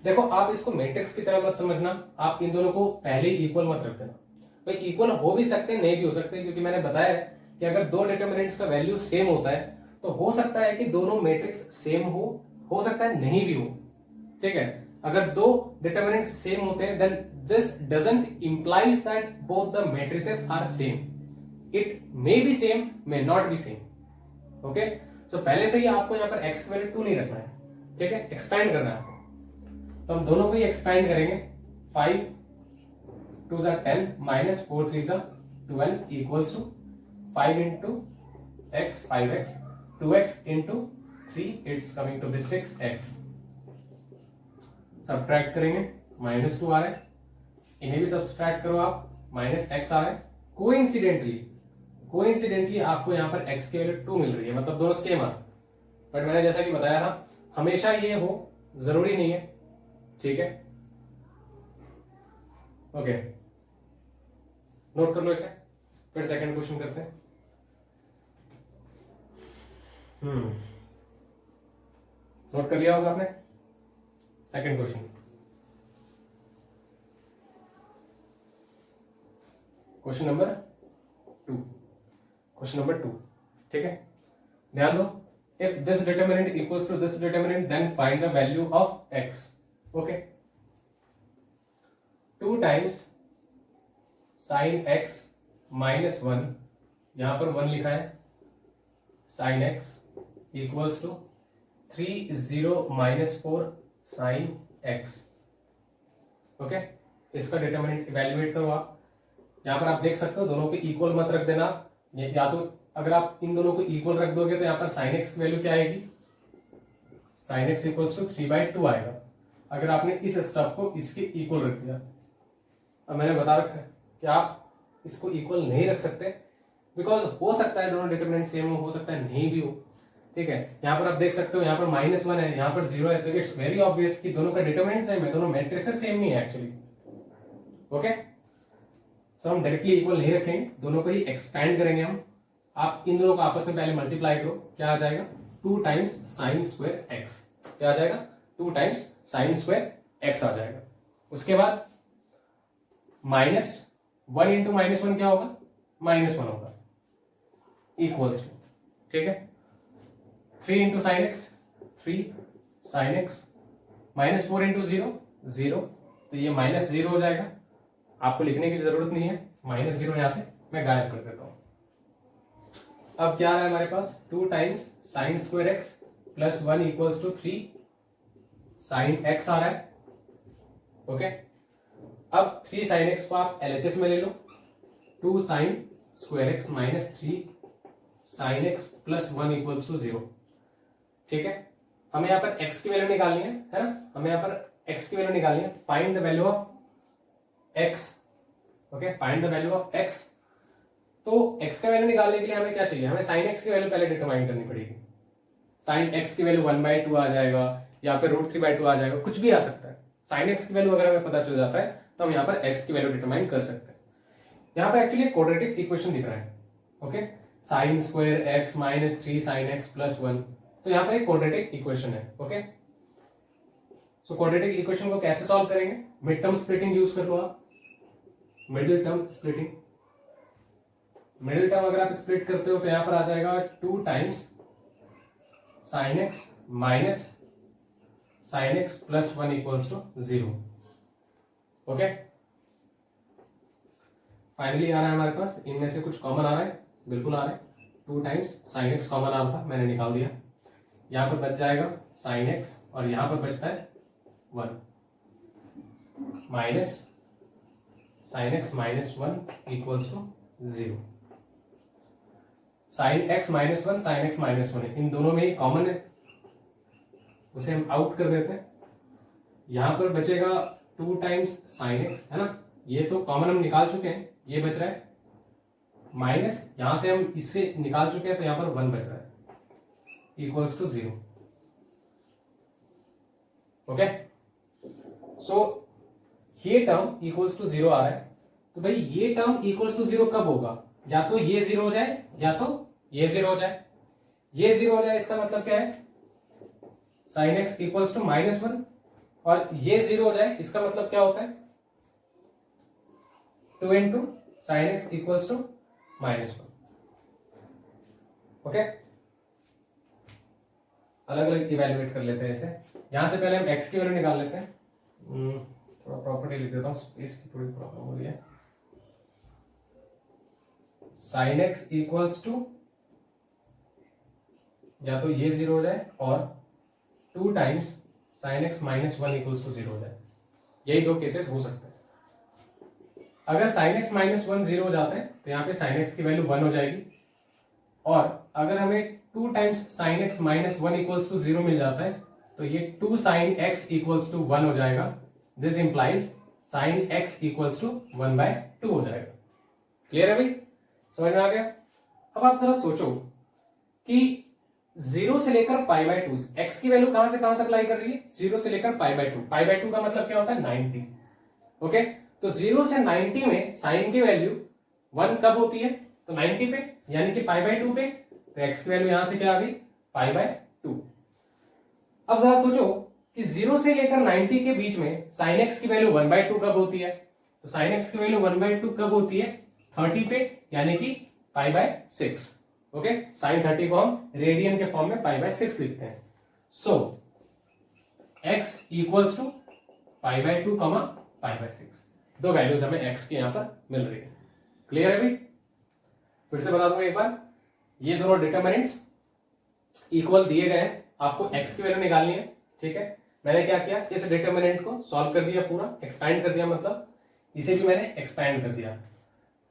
देखो आप इसको मैट्रिक्स की तरह मत समझना, आप इन दोनों को पहले इक्वल मत रख देना। भाई इक्वल हो भी सकते हैं, नहीं भी हो सकते, क्योंकि मैंने बताया है कि अगर दो डिटरमिनेंट्स का वैल्यू सेम होता है तो हो सकता है कि दोनों मैट्रिक्स सेम हो सकता है नहीं भी हो। ठीक है, अगर दो डिटरमिनेंट्स सेम होते हैं then this doesn't implies that both the matrices are same. It may be same, may not be same. Okay, so पहले से ही आपको यहाँ पर x की वैल्यू 2 नहीं रखना है। ठीक है, एक्सपैंड करना है आपको, तो हम दोनों को ही एक्सपैंड करेंगे। 5 2 ज़ा 10 माइनस 4 3 ज़ा 12 equals to 5 into x 5x 2x into 3 it's coming to be 6x। Subtract करेंगे, माइनस 2 आ रहा है, इन्हें भी सब्ट्रैक्ट करो आप, माइनस x आ रहा है। कोइंसिडेंटली आपको यहाँ पर x की वैल्यू 2 मिल रही है, मतलब दोनों सेम आ। बट मैंने जैसा कि बताया था, हमेशा ये हो जरूरी नहीं है। ठीक है, ओके नोट कर लो इसे, फिर सेकंड क्वेश्चन करते हैं। नोट कर लिया होगा आपने second question. Question number 2, question number 2। ठीक है, ध्यान दो, if this determinant equals to this determinant then find the value of x। Okay, 2 times sine x minus 1, यहां पर 1 लिखा है, sine x equals to 3 0 minus 4 sine x। Okay, इसका determinant evaluate करो आप। यहां पर आप देख सकते हो दोनों को इक्वल मत रख देना, या तो अगर आप इन दोनों को इक्वल रख दोगे तो यहां पर साइन x की वैल्यू क्या आएगी, साइन x इक्वल्स टू 3/2 आएगा, अगर आपने इस स्टफ को इसके इक्वल रख दिया। अब मैंने बता रखा है कि आप इसको इक्वल नहीं रख सकते, बिकॉज हो सकता है दोनों डिटरमिनेंट सेम हो सकता है नहीं भी हो। ठीक है, यहां पर आप देख सकते हो, यहाँ पर -1 है, यहाँ पर 0 है, तो इट्स वेरी ऑब्वियस कि दोनों का डिटरमिनेंट सेम है, दोनों मैट्रिसेस सेम नहीं है एक्चुअली। ओके, सो हम डायरेक्टली इक्वल नहीं रखेंगे, दोनों को ही एक्सपैंड करेंगे हम। आप इन दोनों को आपस में पहले मल्टीप्लाई करो, क्या आ जाएगा, 2 टाइम्स साइन स्क्वायर एक्स। क्या आ जाएगा, 2 टाइम्स साइन स्क्वायर एक्स आ जाएगा। उसके बाद -1 इंटू -1 क्या होगा, -1 होगा, इक्वल्स टू, ठीक है, 3 into sine x 3 sine x, -4 into 0 0, तो ये -0 हो जाएगा। आपको लिखने की जरूरत नहीं है, -0 यहां से मैं गायब कर देता हूं। अब क्या आ रहा है हमारे पास, 2 times sine square x plus 1 equals to 3 sine x आ रहा है। ओके, अब 3 साइन एक्स को आप LHS में ले लो, 2 sine square x minus 3 sine x plus 1 equals to 0। ठीक है, हमें यहाँ पर x की वैल्यू निकालनी है ना, हमें यहाँ पर x की वैल्यू निकालनी है। Find the value of x। Okay, find the value of x। तो x का वैल्यू निकालने के लिए हमें क्या चाहिए, हमें साइन x की वैल्यू पहले डिटरमाइन करनी पड़ेगी। साइन x की वैल्यू 1/2 आ जाएगा या फिर √3/2 आ जाएगा, कुछ भी आ सकता है। साइन x की वैल्यू अगर हमें पता चल जाता है तो हम यहाँ पर x की वैल्यू डिटरमाइन कर सकते हैं। यहाँ पर एक्चुअली क्वाड्रेटिक इक्वेशन दिख रहा है। Okay, sine square x minus 3 sine x plus 1, तो यहाँ पर एक क्वाड्रेटिक इक्वेशन है। ओके, सो क्वाड्रेटिक इक्वेशन को कैसे सॉल्व करेंगे, मिड टर्म स्प्लिटिंग यूज कर लो आप। Middle term splitting, middle term अगर आप स्प्लिट करते हो तो यहां पर आ जाएगा 2 times sine x minus sine x plus 1 equals to 0। Okay, finally आ रहा है हमारे पास, इनमें से कुछ कॉमन आ रहा है, बिल्कुल आ रहा है। 2 टाइम्स साइन एक्स कॉमन आ रहा था, मैंने निकाल दिया। यहां पर बच जाएगा साइन एक्स और यहां पर बचता है 1 minus sine x minus 1 equals to 0। Sine x minus 1 sine x minus 1 इन दोनों में ही कॉमन है, उसे हम आउट कर देते हैं। यहां पर बचेगा 2 टाइम्स साइन एक्स, है ना, ये तो कॉमन हम निकाल चुके हैं, ये बच रहा है माइनस, यहां से हम इससे निकाल चुके हैं तो यहां पर 1 बच रहा है इक्वल्स टू 0। ओके, सो ये टर्म इक्वल्स टू 0 आ रहा है, तो भाई ये टर्म इक्वल्स टू 0 कब होगा, या तो ये 0 हो जाए या तो ये 0 हो जाए। ये 0 हो जाए इसका मतलब क्या है, साइन एक्स इक्वल्स टू -1, और ये 0 हो जाए इसका मतलब क्या होता है, 2 into sine x equals to -1। Okay, अलग अलग इवेल्युएट कर लेते हैं इसे। यहां से पहले हम एक्स की वैल्यू निकाल लेते हैं। थोड़ा प्रॉपर्टी लिख देता हूं, स्पेस की थोड़ी प्रॉब्लम हो रही है। साइन एक्स इक्वल्स टू या तो ये 0 हो जाए और 2 times sine x minus 1 equals to 0 हो जाए, यही 2 केसेस हो सकते हैं। अगर साइन एक्स माइनस 1 0 हो जाते हैं तो यहाँ पे साइन एक्स की वैल्यू 1 हो जाएगी, और अगर हमें 2 times sine x minus 1 equals to 0 मिल जाता है तो ये 2 साइन एक्स इक्वल्स टू 1 हो जाएगा। This implies sine x equals to 1/2 हो जाएगा। क्लियर है भाई, समझ में आ गया। अब आप जरा सोचो कि 0 से लेकर π/2 एक्स की वैल्यू कहां से कहां तक लाई कर रही है, 0 से लेकर π/2। π/2 का मतलब क्या होता है, 90। ओके, तो 0 से 90 में साइन की वैल्यू 1 कब होती है, तो 90 पे, यानी कि π/2 पे, तो एक्स की वैल्यू यहां से क्या आ गई, π/2। अब जरा सोचो कि 0 से लेकर 90 के बीच में साइन एक्स की वैल्यू 1/2 कब होती है, तो साइन एक्स की वैल्यू 1/2 कब होती है, 30 पे, यानी कि π/6। ओके, साइन 30 को हम रेडियन के फॉर्म में π/6 लिखते हैं। सो x इक्वल्स टू π/2 π/6, 2 वैल्यूज हमें x की यहां पर मिल रही है। क्लियर है भाई, फिर से बता दूंगा एक बार, ये दोनों डिटरमिनेंट्स इक्वल दिए गए हैं, आपको x की वैल्यू निकालनी है। ठीक है, मैंने क्या किया, इस डिटरमिनेंट को सॉल्व कर दिया, पूरा एक्सपैंड कर दिया, मतलब इसे भी मैंने एक्सपैंड कर दिया।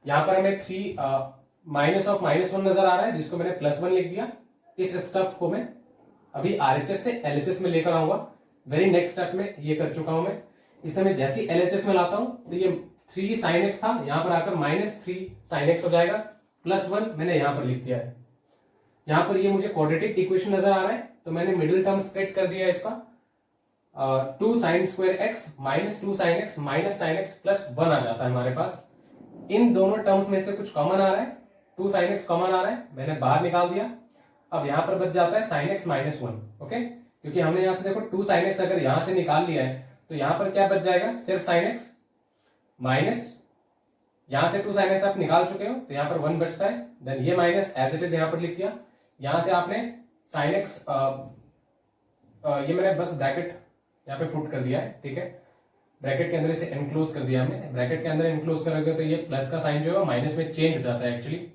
यहां पर हमें 3 माइनस ऑफ -1 नजर आ रहा है, जिसको मैंने +1 लिख दिया। इस स्टफ को मैं अभी RHS से LHS में लेकर आऊंगा, वेरी नेक्स्ट स्टेप में ये कर चुका हूं मैं। इसे मैं जैसे ही LHS में लाता हूं तो ये 3 साइन एक्स था, यहां पर आकर -3 साइन एक्स हो जाएगा, +1 मैंने यहां पर लिख दिया है। यहां पर ये मुझे क्वाड्रेटिक इक्वेशन नजर आ रहा है, तो मैंने मिडिल टर्म स्प्लिट कर दिया इसका। 2 sine square x minus 2 sign x minus sine x plus 1 आ जाता है हमारे पास। इन दोनों टर्म्स में से कुछ कॉमन आ रहा है, 2 साइन एक्स कॉमन आ रहा है, मैंने बाहर निकाल दिया। अब यहां पर बच जाता है साइन एक्स -1। ओके, क्योंकि हमने यहां से देखो 2 साइन एक्स अगर यहां से निकाल लिया है तो यहां पर क्या बच जाएगा, सिर्फ साइन एक्स माइनस, यहां से 2 साइन एक्स आप निकाल चुके हो तो यहां पर 1 बचता है, देन ये माइनस एज इट इज यहां पर लिख दिया। यहां से आपने साइन एक्स, ये मैंने बस ब्रैकेट यहाँ पे पुट कर दिया है। ठीक है, ब्रैकेट के अंदर इसे एनक्लोज कर दिया हमने, ब्रैकेट के अंदर एनक्लोज करोगे तो ये प्लस का साइन जो है माइनस में चेंज हो जाता है एक्चुअली,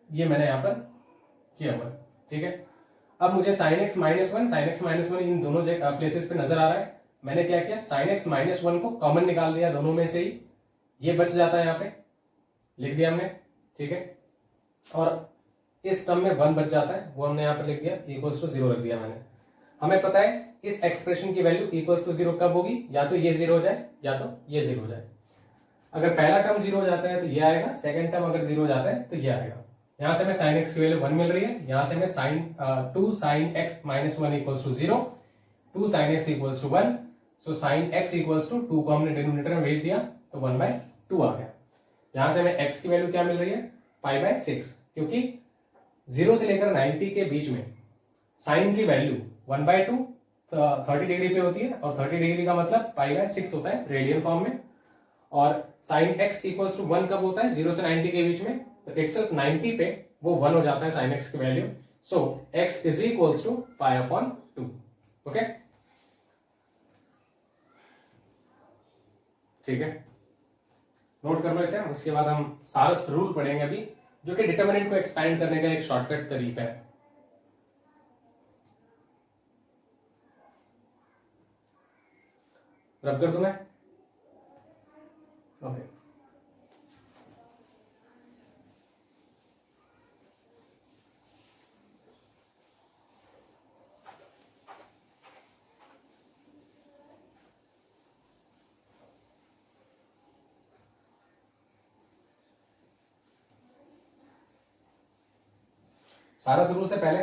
ये मैंने यहाँ पर किया हुआ। ठीक है, अब मुझे sign x minus one, sign x minus one in दोनों प्लेसेस पे नजर आ रहा है। मैंने क्या किया, साइन एक्स माइनस वन को कॉमन निकाल दिया दोनों में से ही, ये बच जाता है, यहाँ पे लिख दिया हमने, ठीक है। और इस टर्म में वन बच जाता है, वो हमने यहाँ पर लिख दिया, इक्वल्स टू जीरो रख दिया मैंने। हमें पता है इस एक्सप्रेशन की वैल्यू इक्वल्स टू जीरो कब होगी, या तो ये जीरो हो जाए या तो ये जीरो हो जाए। अगर पहला टर्म जीरो हो जाता है तो ये आएगा, सेकंड टर्म अगर जीरो हो जाता है तो ये आएगा। यहां से हमें साइन एक्स की वैल्यू वन मिल रही है, यहां से हमें sine two sine x minus one equals to zero, two sine x equals to one, so sine x equals to two को हमने डिनोमिनेटर में भेज दिया तो वन बाय टू आ गया। यहां से हमें एक्स की वैल्यू क्या मिल रही है, पाई बाय सिक्स, क्योंकि जीरो से लेकर 90 के बीच में साइन की value one by two 30 degree पे होती है, और 30 डिग्री का मतलब पाई बाय सिक्स होता है रेडियन फॉर्म में। और sine x equals to one कब होता है, जीरो से 90 के बीच में, तो इट्सल्फ 90 पे वो वन हो जाता है साइन एक्स की value. So x is equals to pi upon two. Okay, ठीक है, नोट कर लो इसे। उसके बाद हम सारस रूल पढ़ेंगे अभी, जो कि डिटरमिनेंट को एक्सपैंड करने का एक शॉर्टकट तरीका है। रब कर दूं मैं, ओके। सारा शुरू से पहले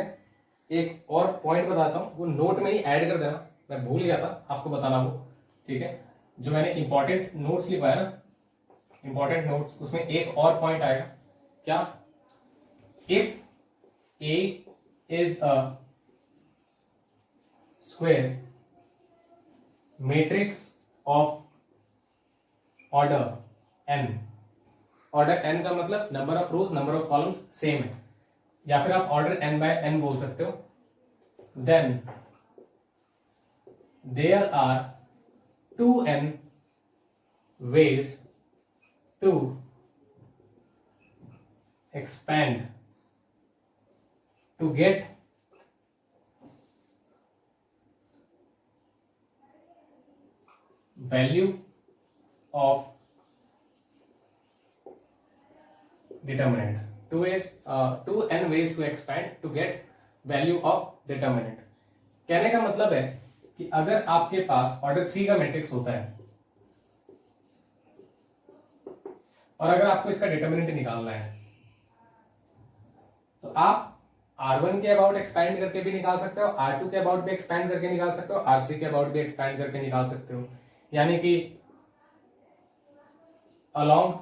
एक और पॉइंट बताता हूं, वो नोट में ही ऐड कर देना, मैं भूल गया था आपको बताना वो, ठीक है। जो मैंने इंपॉर्टेंट नोट्स लिखवाया ना, इंपॉर्टेंट नोट्स, उसमें एक और पॉइंट आएगा, क्या, if A is a square matrix of order n, order n का मतलब number of rows number of columns same है, या फिर आप ऑर्डर एन बाय एन बोल सकते हो, then there are 2n ways to expand to get value of determinant. 2n ways to expand to get value of determinant. कहने का मतलब है कि अगर आपके पास ऑर्डर 3 का मैट्रिक्स होता है और अगर आपको इसका डिटरमिनेंट निकालना है, तो आप R1 के अबाउट एक्सपैंड करके भी निकाल सकते हो, R2 के अबाउट भी एक्सपैंड करके निकाल सकते हो, R3 के अबाउट भी एक्सपैंड करके निकाल सकते हो, यानी कि अलोंग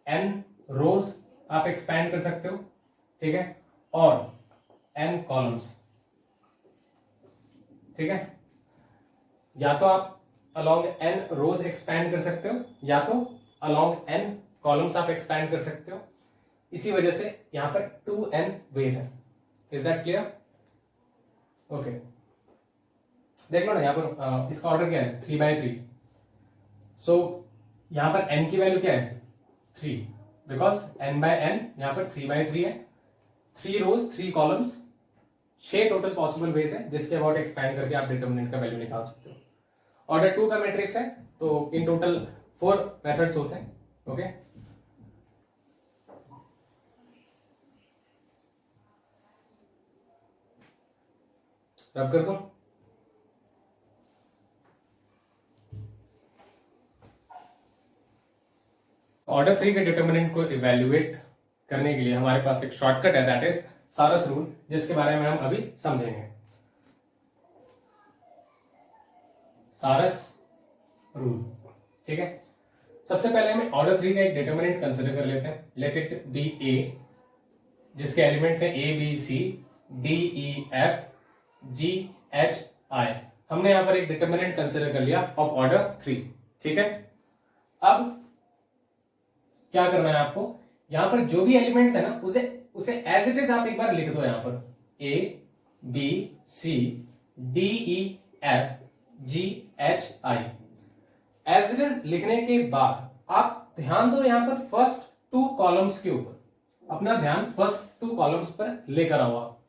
n रोज आप एक्सपैंड कर सकते हो, ठीक है, और n कॉलम्स, ठीक है। या तो आप अलोंग n रोज एक्सपैंड कर सकते हो, या तो अलोंग n कॉलम्स आप एक्सपैंड कर सकते हो। इसी वजह से यहां पर 2n वेज है। Is that clear? ओके, देख लो ना यहां पर इसका ऑर्डर क्या है, 3/3। सो यहां पर n की वैल्यू क्या है, 3, बिकॉज n/n यहां पर 3/3 है। 3 रोज 3 कॉलम्स, 6 टोटल पॉसिबल वेज है जिसके अबाउट एक्सपैंड करके आप डिटरमिनेंट का वैल्यू निकाल सकते हो। ऑर्डर 2 का मैट्रिक्स है तो इन टोटल 4 मेथड्स होते हैं। ओके, रब कर दो। ऑर्डर 3 के डिटरमिनेंट को इवैल्यूएट करने के लिए हमारे पास एक शॉर्टकट है, दैट इज सारस रूल, जिसके बारे में हम अभी समझेंगे। सारस रूल, ठीक है। सबसे पहले हमें ऑर्डर 3 का एक डिटरमिनेंट कंसिडर कर लेते हैं। लेट इट बी ए, जिसके एलिमेंट्स हैं A B C D E F G H I. हमने यहां पर एक डिटरमिनेंट कंसिडर कर लिया ऑफ ऑर्डर 3, ठीक है। अब क्या करना है आपको, यहां पर जो भी एलिमेंट्स है ना उसे एज इट इज आप एक बार लिख दो। यहां पर A B C D E F G H I as it is लिखने के बाद आप ध्यान दो यहां पर फर्स्ट 2 कॉलम्स के ऊपर, अपना ध्यान फर्स्ट 2 कॉलम्स पर लेकर आओ आप।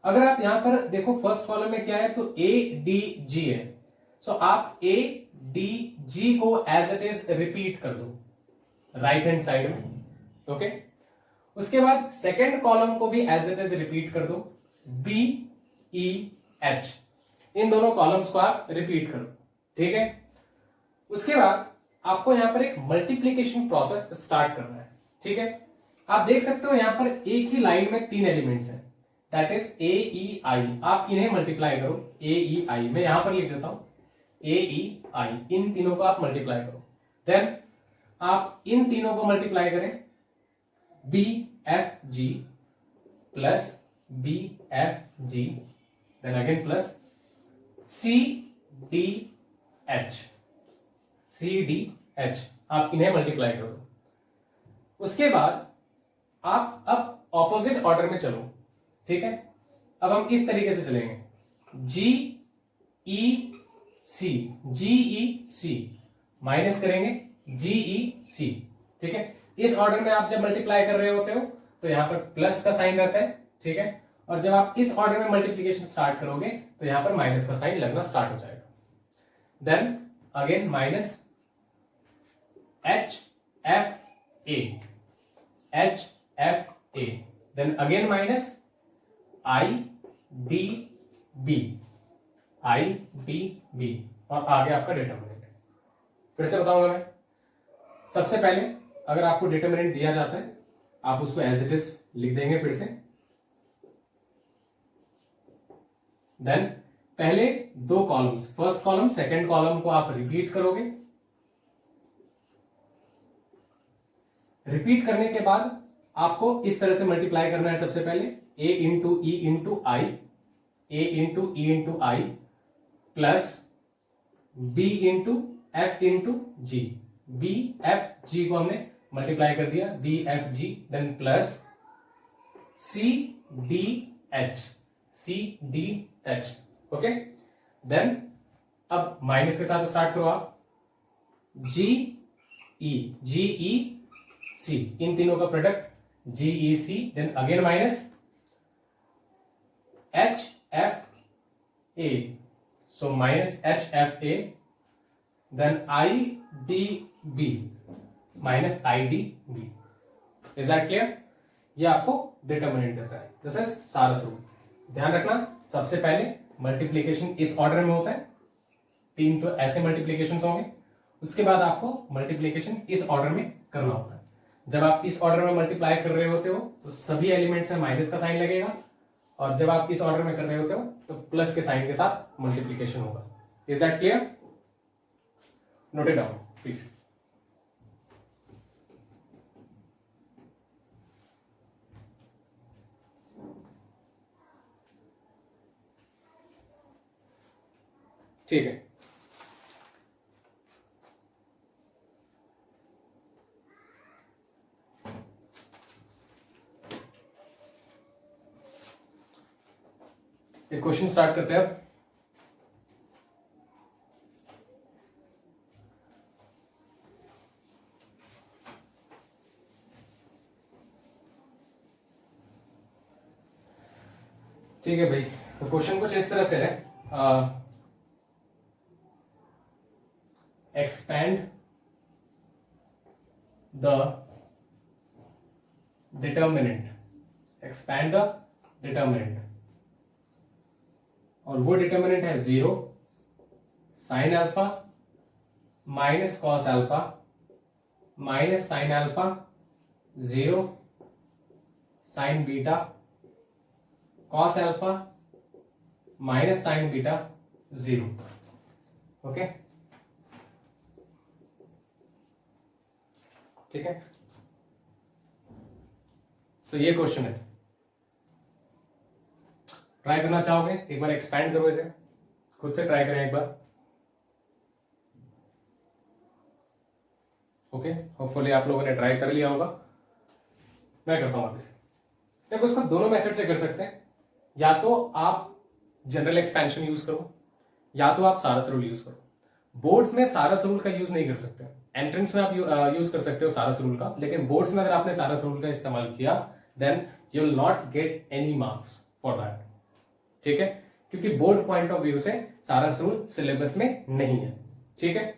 अगर आप यहां पर देखो फर्स्ट कॉलम में क्या है, तो ए डी जी है, सो आप ए डी जी को एज इट इज रिपीट कर दो राइट हैंड साइड में, ओके। उसके बाद सेकेंड कॉलम को भी एज इट इज रिपीट कर दो, बी ई एच, इन दोनों कॉलम्स को आप रिपीट करो, ठीक है। उसके बाद आपको यहां पर एक मल्टीप्लीकेशन प्रोसेस स्टार्ट करना है, ठीक है। आप देख सकते हो यहां पर एक ही लाइन में 3 एलिमेंट्स हैं, दैट इज ए ई आई। आप इन्हें मल्टीप्लाई करो, ए ई आई, मैं यहां पर लिख देता हूं ए ई आई, इन तीनों को आप मल्टीप्लाई करो। देन आप इन तीनों को मल्टीप्लाई करें, B F G plus B F G, then again plus C D H, C D H, आप इन्हें मल्टीप्लाई कर दो। उसके बाद आप अब ऑपोजिट ऑर्डर में चलो, ठीक है। अब हम इस तरीके से चलेंगे, जी ई सी, जी ई सी माइनस करेंगे जी ई सी, ठीक है। इस ऑर्डर में आप जब मल्टीप्लाई कर रहे होते हो तो यहां पर प्लस का साइन रहता है, ठीक है। और जब आप इस ऑर्डर में मल्टीप्लीकेशन स्टार्ट करोगे तो यहां पर माइनस का साइन लगना स्टार्ट हो जाएगा। Then again minus H F A, H F A, then again minus I D B, I D B, और आगे आपका डिटरमिनेंट। फिर से बताऊंगा मैं, सबसे पहले अगर आपको डिटरमिनेंट दिया जाता है आप उसको एज इट इज लिख देंगे फिर से। देन पहले 2 columns, first column second column को आप रिपीट करोगे। रिपीट करने के बाद आपको इस तरह से मल्टीप्लाई करना है, सबसे पहले A into E into I, A into E into I plus B into F into G, B F G को हमने मल्टीप्लाई कर दिया, B F G, then plus C D H, C D H, okay. Then अब minus के साथ start करो आप, जी E सी, इन तीनों का product G E C, then again minus H F A, so minus H F A, then I D B minus I D B. Is that clear? ये आपको डिटरमिनेंट देता है, दिस इज सारस रूल। ध्यान रखना, सबसे पहले मल्टीप्लीकेशन इस ऑर्डर में होता है, 3 तो ऐसे मल्टीप्लीकेशन होंगे, उसके बाद आपको मल्टीप्लीकेशन इस ऑर्डर में करना होता है। जब आप इस ऑर्डर में मल्टीप्लाई कर रहे होते हो तो सभी एलिमेंट्स में माइनस का साइन लगेगा, और जब आप इस ऑर्डर में कर रहे होते हो तो प्लस के साइन के साथ मल्टीप्लीकेशन होगा। Is that clear? Note it down please. ठीक है, एक क्वेश्चन स्टार्ट करते हैं अब। ठीक है भाई, तो क्वेश्चन कुछ इस तरह से है, expand the determinant, expand the determinant, और वो डिटर्मिनेंट है 0, sine alpha minus cos alpha minus sine alpha, 0 sine beta cos alpha minus sine beta 0। Okay, ठीक है। सो ये क्वेश्चन है, ट्राई करना चाहोगे? एक बार एक्सपैंड करो इसे, खुद से ट्राई करें एक बार। ओके, होपफुली आप लोगों ने ट्राई कर लिया होगा। मैं करता हूं आप इसे। देखो, इसको दोनों मेथड से कर सकते हैं, या तो आप जनरल एक्सपेंशन यूज करो, या तो आप सारस रूल यूज करो। बोर्ड्स में सारस रूल का यूज नहीं कर सकते, एंट्रेंस में आप यूज कर सकते हो सारस रूल का, लेकिन बोर्ड्स में अगर आपने सारस रूल का इस्तेमाल किया then you will not get any marks for that. ठीक है, क्योंकि बोर्ड पॉइंट ऑफ व्यू से सारा रूल सिलेबस में नहीं है। ठीक है,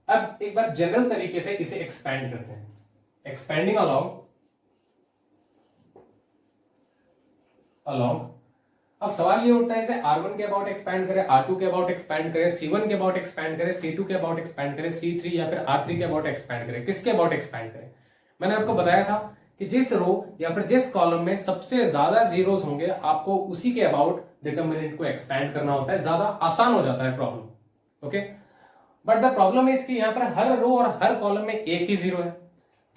अब एक बार जनरल तरीके से इसे एक्सपैंड करते हैं। एक्सपैंडिंग अलोंग अब सवाल ये उठता है इसे R1 के अबाउट एक्सपैंड करें, R2 के अबाउट एक्सपैंड करें, C1 के अबाउट एक्सपैंड करें, C2 के अबाउट एक्सपैंड करें, C3 या फिर R3 के अबाउट एक्सपैंड करें, किसके अबाउट एक्सपैंड करें। मैंने आपको बताया था कि जिस रो या फिर जिस कॉलम में सबसे ज्यादा जीरोस होंगे आपको उसी के अबाउट डिटर्मिनेंट को एक्सपैंड करना होता है, ज्यादा आसान हो जाता है problem. Okay, but the problem is कि यहां पर हर रो और हर कॉलम में एक ही जीरो है।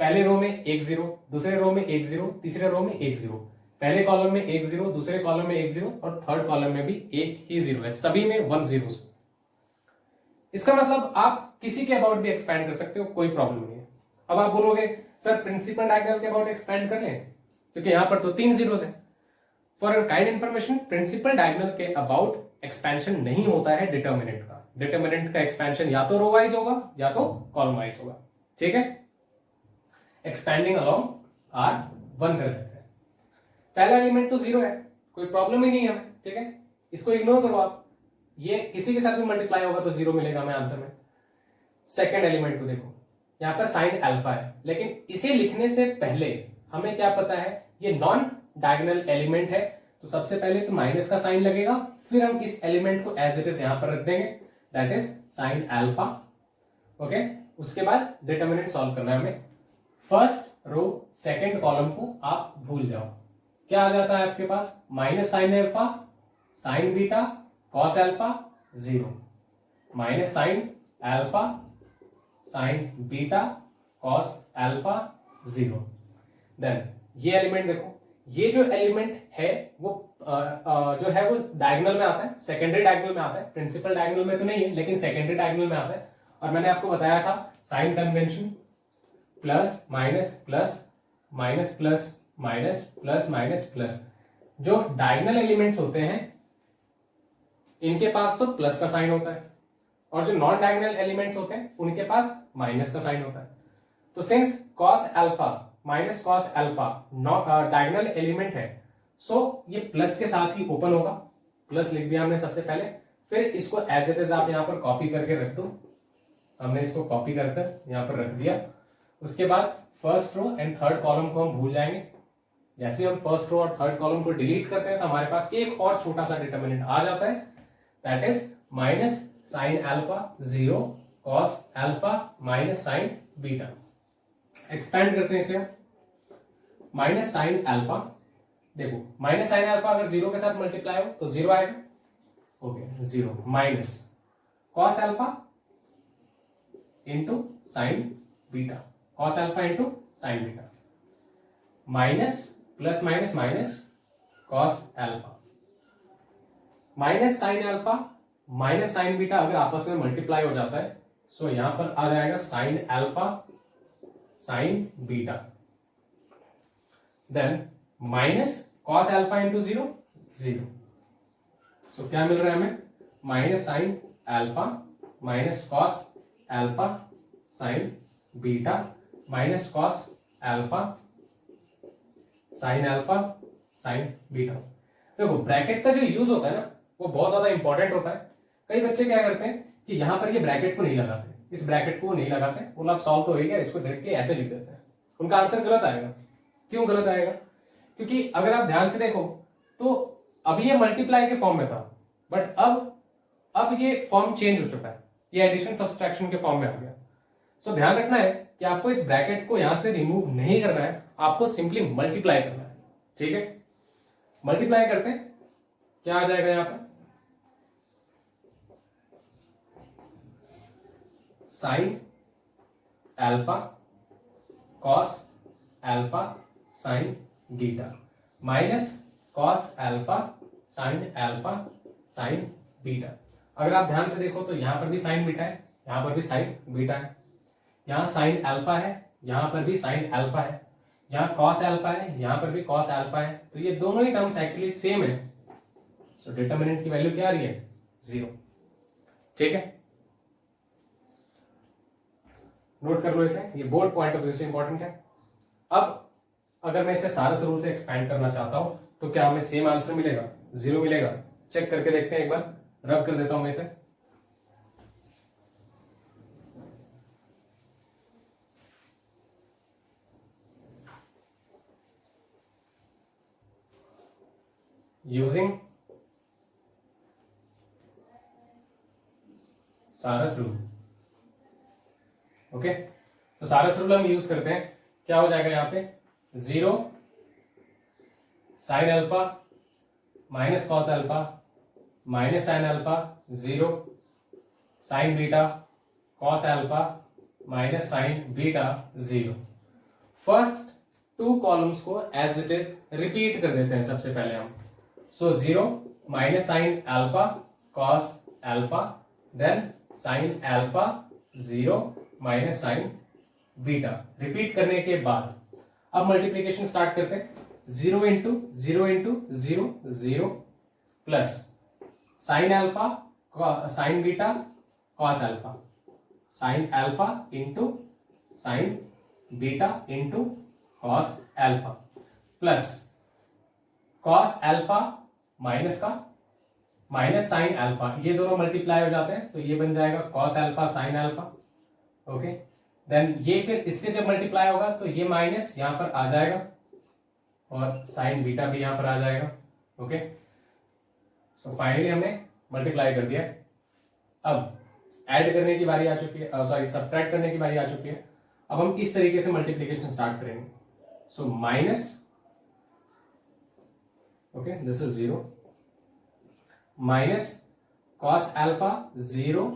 पहले रो में एक जीरो, दूसरे रो में एक जीरो, तीसरे रो में एक जीरो, पहले कॉलम में एक जीरो, दूसरे कॉलम में एक जीरो और थर्ड कॉलम में भी एक ही जीरो है, सभी में 1 जीरो। इसका मतलब आप किसी के अबाउट भी एक्सपैंड कर सकते हो, कोई प्रॉब्लम नहीं है। अब आप बोलोगे सर प्रिंसिपल डायगोनल के अबाउट एक्सपैंड कर लें, क्योंकि यहां पर तो 3 जीरो है। For kind information, principal diagonal के अबाउट एक्सपेंशन नहीं होता है डिटर्मिनेंट का। डिटर्मिनेंट का एक्सपेंशन या तो रो वाइज होगा या तो कॉलम वाइज होगा। ठीक है, एक्सपैंडिंग अलोंग R1 कर लेते हैं। पहला एलिमेंट तो जीरो है, कोई प्रॉब्लम ही नहीं है। ठीक है, इसको इग्नोर करो आप, ये किसी के साथ भी मल्टीप्लाई होगा तो जीरो मिलेगा हमें आंसर में। सेकंड एलिमेंट को देखो, यहां पर साइन अल्फा है, लेकिन इसे लिखने से पहले हमें क्या पता है, ये नॉन डायगोनल एलिमेंट है, तो सबसे पहले तो माइनस का साइन लगेगा, फिर हम इस एलिमेंट को एज इट इज यहां पर रख देंगे, that is sine alpha. Okay, उसके बाद डिटर्मिनेंट सॉल्व करना है हमें। फर्स्ट रो सेकंड कॉलम को आप भूल जाओ, क्या आ जाता है आपके पास, minus sine alpha sine beta cos alpha zero, minus sine alpha sine beta cos alpha zero. Then ये एलिमेंट देखो, ये जो एलिमेंट है वो जो है वो डायगोनल में आता है, सेकेंडरी डायगोनल में आता है, प्रिंसिपल डायगोनल में तो नहीं है लेकिन सेकेंडरी डायगोनल में आता है। और मैंने आपको बताया था sign convention, plus minus plus minus plus minus plus minus plus. जो डायगोनल एलिमेंट्स होते हैं इनके पास तो प्लस का साइन होता है, और जो नॉन डायगोनल एलिमेंट्स होते हैं उनके पास माइनस का साइन होता है। तो since cos alpha minus cos alpha diagonal element है, सो ये प्लस के साथ ही ओपन होगा। प्लस लिख दिया हमने सबसे पहले, फिर इसको एज इट इज आप यहां पर कॉपी करके रख दो। हमने इसको कॉपी कर यहां पर रख दिया। उसके बाद first row and third column को हम भूल जाएंगे। जैसे हम फर्स्ट रो और थर्ड कॉलम को डिलीट करते हैं तो हमारे पास एक और छोटा सा डिटर्मिनेंट आ जाता है, that is minus sine alpha zero cos alpha minus sine beta. Expand करते हैं इसे, माइनस साइन अल्फा, देखो माइनस साइन अल्फा अगर जीरो के साथ मल्टीप्लाई हो तो जीरो आएगा। Okay, zero minus cos alpha into sine beta, cos alpha into sine beta, minus plus minus minus cos alpha, minus sine alpha minus sine beta अगर आपस में multiply हो जाता है सो यहां पर आ जाएगा sine alpha sine beta, then minus cos alpha into zero zero. So क्या मिल रहा है हमें, minus sine alpha minus cos alpha sine beta minus cos alpha sine alpha sine beta. देखो ब्रैकेट का जो यूज होता है ना वो बहुत ज्यादा इंपॉर्टेंट होता है। कई बच्चे क्या करते हैं कि यहां पर ये ब्रैकेट को नहीं लगाते, इस ब्रैकेट को नहीं लगाते, बोला अब सॉल्व तो हो गया, इसको डायरेक्टली ऐसे लिख देते हैं, उनका आंसर गलत आएगा। क्यों गलत आएगा, क्योंकि अगर आप ध्यान से देखो तो अभी ये मल्टीप्लाई के फॉर्म में था, बट अब ये फॉर्म चेंज हो चुका है, ये एडिशन सब्सट्रैक्शन के फॉर्म में आ गया। सो ध्यान रखना है कि आपको इस ब्रैकेट को यहां से रिमूव नहीं करना है, आपको सिंपली मल्टीप्लाई करना है। ठीक है, मल्टीप्लाई करते हैं, क्या आ जाएगा यहां पर, sign alpha cos alpha sine beta minus cos alpha sine alpha sine beta. अगर आप ध्यान से देखो तो यहां पर भी साइन बीटा है, यहां पर भी साइन बीटा है, यहां साइन अल्फा है, यहां पर भी साइन अल्फा है, यहां कॉस अल्फा है, यहां पर भी कॉस अल्फा है, तो ये दोनों ही टर्म्स एक्चुअली सेम है। सो डिटर्मिनेंट की वैल्यू क्या आ रही है, जीरो। ठीक है, नोट कर लो इसे, ये बोर्ड पॉइंट ऑफ व्यू से इंपॉर्टेंट है। अब अगर मैं इसे सारस रूल से एक्सपैंड करना चाहता हूं तो क्या हमें सेम आंसर मिलेगा, 0 मिलेगा? चेक करके देखते हैं एक बार, रब कर देता हूं मैं इसे। यूजिंग सारस रूल। ओके, तो सारस रूल हम यूज करते हैं, क्या हो जाएगा यहाँ पे 0 sine alpha minus cos alpha minus sine alpha 0 sine beta cos alpha minus sine beta 0। First two columns को एज इट इज रिपीट कर देते हैं सबसे पहले हम। So 0 minus sine alpha cos alpha, then sine alpha 0 minus sine beta. Repeat करने के बाद अब मल्टीप्लीकेशन स्टार्ट करते हैं। 0 into 0 into 0 0 plus sine alpha sine beta cos alpha, sine alpha into sine beta into cos alpha, plus cos alpha minus का minus sine alpha, ये दोनों multiply हो जाते हैं तो ये बन जाएगा cos alpha sine alpha. Okay, then ये फिर इससे जब मल्टीप्लाई होगा तो ये माइनस यहां पर आ जाएगा और साइन बीटा भी यहां पर आ जाएगा। ओके, सो फाइनली हमने मल्टीप्लाई कर दिया। अब ऐड करने की बारी आ चुकी है, सॉरी सब्ट्रैक्ट करने की बारी आ चुकी है। अब हम इस तरीके से मल्टीप्लीकेशन स्टार्ट करेंगे। So minus, okay this is 0 minus cos alpha 0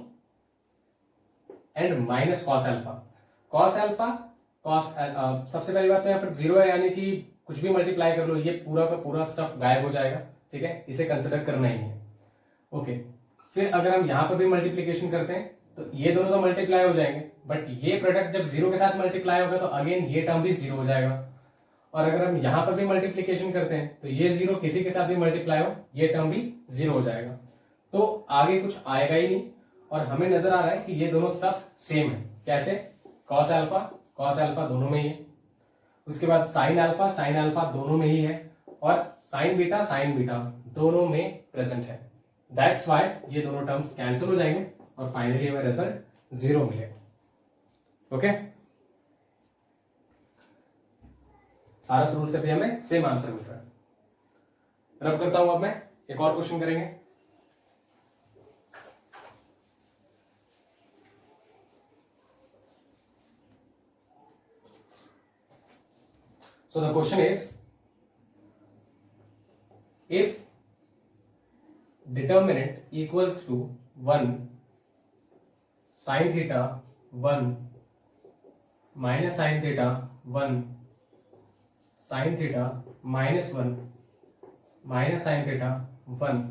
and minus cos alpha. Cos alpha cos, सबसे पहली बात तो यहाँ पर 0 है, यानी कि कुछ भी मल्टीप्लाई कर लो ये पूरा का पूरा स्टफ गायब हो जाएगा। ठीक है, इसे कंसिडर करना ही है। ओके, फिर अगर हम यहां पर भी मल्टीप्लीकेशन करते हैं तो ये दोनों तो मल्टीप्लाई हो जाएंगे, बट ये प्रोडक्ट जब 0 के साथ मल्टीप्लाई होगा तो अगेन ये टर्म भी 0 हो जाएगा। और अगर हम यहां पर भी मल्टीप्लीकेशन करते हैं तो ये 0 किसी के साथ भी मल्टीप्लाई हो ये टर्म भी 0 हो जाएगा, तो आगे कुछ आएगा ही नहीं। और हमें नजर आ रहा है कि ये दोनों स्टफ सेम है। कैसे? कॉस अल्फा दोनों में ही है, उसके बाद साइन अल्फा दोनों में ही है, और साइन बीटा दोनों में प्रेजेंट है। दैट्स व्हाई ये दोनों टर्म्स कैंसिल हो जाएंगे और फाइनली हमें रिजल्ट 0 मिलेगा। ओके, सारस रूल से भी हमें सेम आंसर मिल रहा है। रब करता हूं, अब मैं एक और क्वेश्चन करेंगे। So the question is, if determinant equals to 1 sin theta 1 minus sin theta 1 sin theta minus 1 minus sin theta 1,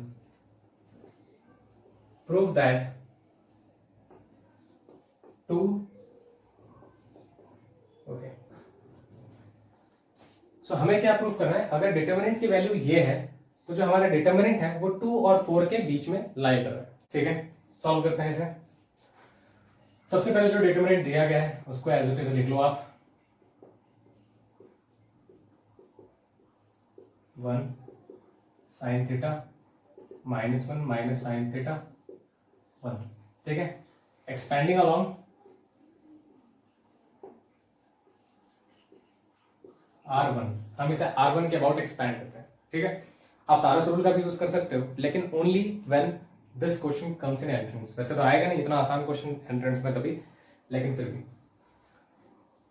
prove that 2, okay, सो हमें क्या प्रूफ करना है? अगर डिटर्मिनेंट की वैल्यू ये है तो जो हमारा डिटर्मिनेंट है वो 2 और 4 के बीच में लाई कर रहा है। ठीक है, सॉल्व करते हैं इसे। सबसे पहले जो डिटर्मिनेंट दिया गया है उसको एज इट इज लिख लो आप। 1 sin theta -1 minus sine theta 1। ठीक है, एक्सपेंडिंग अलॉन्ग R1, हम इसे R1 के अबाउट एक्सपैंड करते हैं। ठीक है, आप सारस रूल का भी यूज कर सकते हो, लेकिन only when this question comes in entrance. वैसे तो आएगा नहीं इतना आसान क्वेश्चन एंट्रेंस में कभी, लेकिन फिर भी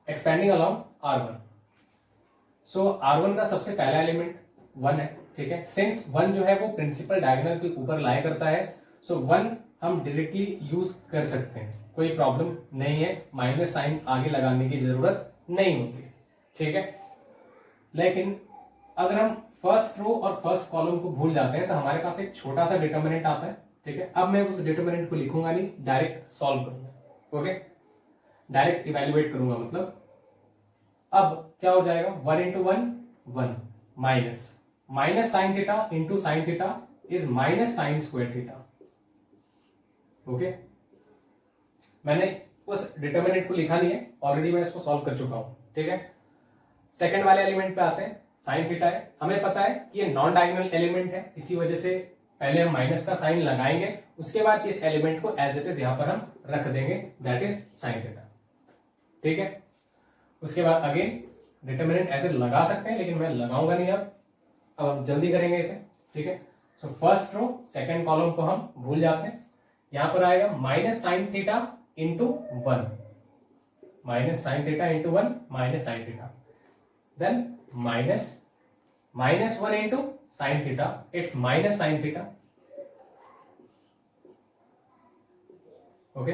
एक्सपेंडिंग अलॉन्ग R1। सो R1 का सबसे पहला एलिमेंट 1 है। ठीक है, सिंस 1 जो है वो प्रिंसिपल डायगोनल के ऊपर लाई करता है, सो 1 हम डायरेक्टली यूज कर सकते हैं, कोई प्रॉब्लम नहीं है, माइनस साइन आगे लगाने की जरूरत नहीं होती है। ठीक है, लेकिन अगर हम फर्स्ट रो और फर्स्ट कॉलम को भूल जाते हैं तो हमारे पास एक छोटा सा डिटर्मिनेंट आता है। ठीक है, अब मैं उस डिटर्मिनेंट को लिखूंगा नहीं, डायरेक्ट सॉल्व करूंगा। ओके, डायरेक्ट इवेल्युएट करूंगा, मतलब अब क्या हो जाएगा 1 into 1 minus sine theta into sine theta is minus sign square theta. Okay, मैंने उस डिटर्मिनेंट को लिखा नहीं है, ऑलरेडी मैं इसको सॉल्व कर चुका हूं। ठीक है, सेकंड वाले एलिमेंट पे आते हैं। साइन थीटा है, हमें पता है कि ये नॉन डायगोनल एलिमेंट है, इसी वजह से पहले हम माइनस का साइन लगाएंगे, उसके बाद इस एलिमेंट को एज इट इज यहां पर हम रख देंगे, दैट इज साइन थीटा। ठीक है, उसके बाद अगेन डिटरमिनेंट ऐसे लगा सकते हैं, लेकिन मैं लगाऊंगा नहीं अब हम जल्दी करेंगे इसे। ठीक है, so first row second column को हम भूल जाते हैं, यहां पर आएगा minus sine theta into 1, minus sine theta into 1 minus sine theta, then minus 1 into sine theta, it's minus sine theta. Okay,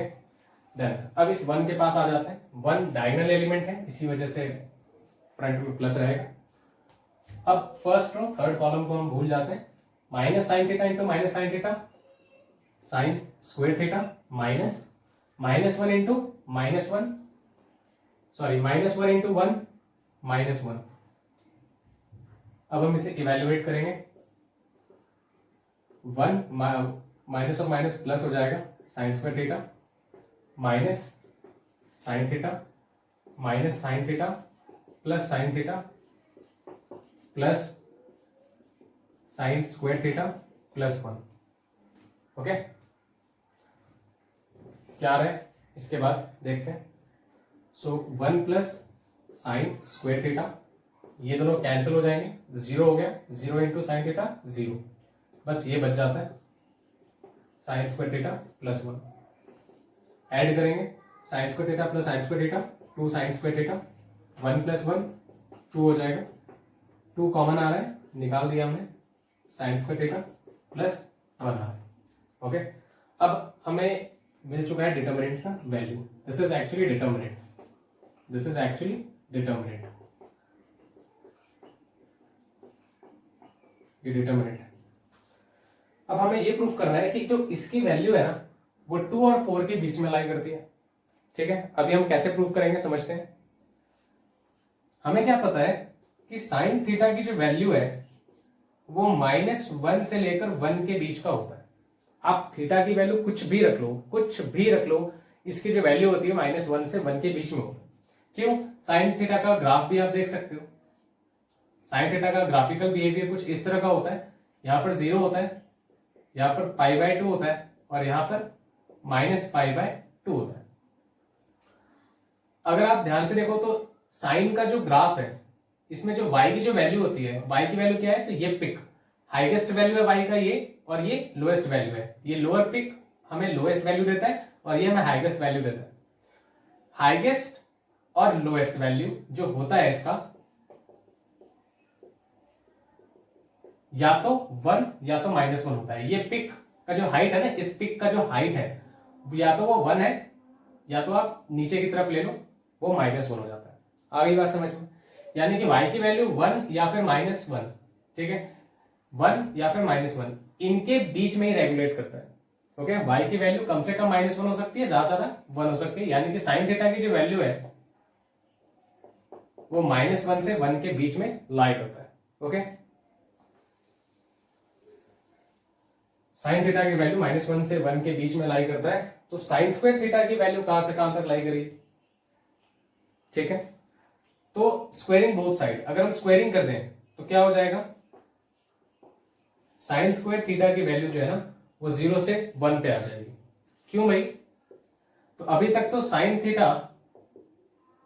then अब इस 1 के पास आ जाते हैं, 1 डायगोनल एलिमेंट है, इसी वजह से फ्रंट में प्लस रहेगा। अब फर्स्ट रो थर्ड कॉलम को हम भूल जाते हैं, minus sine theta into minus sine theta, sign square theta, minus 1 into minus 1, sorry minus 1 into 1 minus 1। अब हम इसे इवेल्युएट करेंगे, 1 माइनस और माइनस प्लस हो जाएगा, sign square theta minus sine theta minus sine theta plus sine theta plus sine square theta plus 1। Okay, क्या रहे इसके बाद देखते हैं। सो 1 प्लस साइन स्क्वायर थीटा, ये दोनों कैंसिल हो जाएंगे, 0 हो गया, 0 इंटू साइन थीटा 0, बस ये बच जाता है sine square theta plus 1। Add करेंगे sine square theta plus sine square theta, 2 sine square theta, 1 plus 1 2 हो जाएगा, 2 कॉमन आ रहा है, निकाल दिया हमने, साइन स्क्वायर थीटा प्लस 1 आ रहा है। ओके, अब हमें मिल चुका है डिटरमिनेंट का value, this is actually determinant, this is actually determinant, ये डिटरमिनेंट है। अब हमें ये प्रूफ करना है कि जो इसकी वैल्यू है ना वो 2 और 4 के बीच में लाई करती है। ठीक है, अभी हम कैसे प्रूफ करेंगे समझते हैं। हमें क्या पता है कि साइन थीटा की जो वैल्यू है वो -1 से लेकर 1 के बीच का होता है। आप थीटा की वैल्यू कुछ भी रख लो, कुछ भी रख लो, इसकी जो वैल्यू होती है -1 से 1 के बीच में होती है। क्यों? साइन थीटा का ग्राफ भी आप देख सकते हो, साइन थीटा का ग्राफिकल बिहेवियर कुछ इस तरह का होता है, यहां पर 0 होता है, यहां पर π/2 होता है और यहां पर -π/2 होता है। अगर आप ध्यान से देखो तो साइन का जो ग्राफ है इसमें जो y की जो वैल्यू होती है, y की वैल्यू क्या है, तो ये पिक हाईएस्ट वैल्यू है y का ये, और ये लोएस्ट वैल्यू है, ये लोअर पिक हमें लोएस्ट वैल्यू देता है और ये हमें हाईएस्ट वैल्यू देता है। हाईएस्ट और लोएस्ट वैल्यू जो होता है इसका या तो 1 या तो -1 होता है। ये पिक का जो हाइट है ना, इस पिक का जो हाइट है या तो वो 1 है या तो आप नीचे की तरफ ले लो वो -1 हो जाता है। आ गई बात समझ में? यानी कि y की वैल्यू 1 या फिर -1, ठीक है, 1 या फिर -1 इनके बीच में ही रेगुलेट करता है। ओके, y की वैल्यू कम से कम -1 हो सकती है, ज्यादा ज्यादा 1 हो सकती है, यानी कि साइन थीटा की जो वैल्यू है वो -1 से 1 के बीच में लाई करता है। ओके, साइन थीटा की वैल्यू -1 से 1 के बीच में लाई करता है, तो साइन स्क्वायर थीटा की वैल्यू कहां से कहां तक लाई करेगी? ठीक है, तो स्क्वेयरिंग बोथ साइड, अगर हम स्क्वेयरिंग कर दें तो क्या हो जाएगा, साइन स्क्वायर थीटा की वैल्यू जो है ना वो 0 से 1 पे आ जाएगी। क्यों भाई? तो अभी तक तो साइन थीटा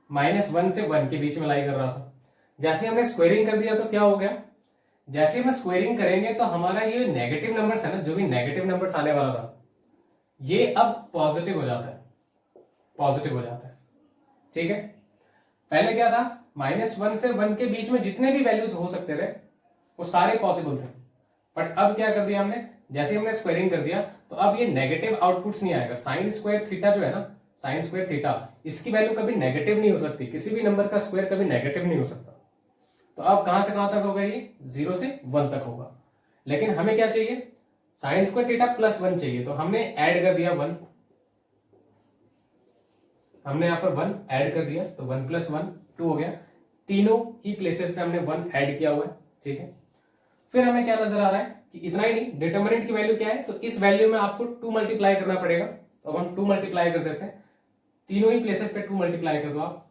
-1 से 1 के बीच में लाई कर रहा था, जैसे हमने स्क्वेयरिंग कर दिया तो क्या हो गया, जैसे हम स्क्वेयरिंग करेंगे तो हमारा ये नेगेटिव नंबर्स है ना, जो भी नेगेटिव नंबर्स आने वाला था ये अब पॉजिटिव हो जाता है, पॉजिटिव हो जाता है। ठीक है, पहले क्या था, -1 से 1 के बीच में जितने भी वैल्यूज हो सकते थे वो सारे पॉसिबल थे, बट अब क्या कर दिया हमने, जैसे हमने स्क्वेयरिंग कर दिया तो अब ये नेगेटिव आउटपुट्स नहीं आएगा। साइन स्क्वायर थीटा जो है ना, साइन स्क्वायर थीटा, इसकी वैल्यू कभी नेगेटिव नहीं हो सकती, किसी भी नंबर का स्क्वायर कभी नेगेटिव नहीं हो सकता। तो अब कहां से कहां तक होगा, ये 0 से 1 तक होगा। लेकिन हमें क्या चाहिए, साइन स्क्वायर थीटा +1 चाहिए, तो हमने ऐड कर दिया 1, हमने यहां पर 1 ऐड कर दिया, तो 1 + 1 2 हो गया, तीनों ही प्लेसेस पे हमने 1 ऐड किया हुआ है। ठीक है, फिर हमें क्या नजर आ रहा है कि इतना ही नहीं, डिटरमिनेंट की वैल्यू क्या है, तो इस वैल्यू में आपको 2 मल्टीप्लाई करना पड़ेगा, तो अब हम 2 मल्टीप्लाई कर देते हैं, तीनों ही प्लेसेस पे 2 मल्टीप्लाई कर दो आप,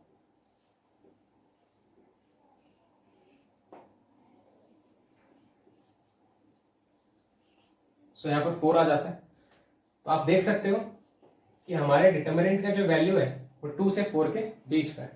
सो यहाँ पर 4 आ जाता है। तो आप देख सकते हो कि हमारे डिटर्मिनेंट का जो वैल्यू है वो 2 से 4 के बीच का है।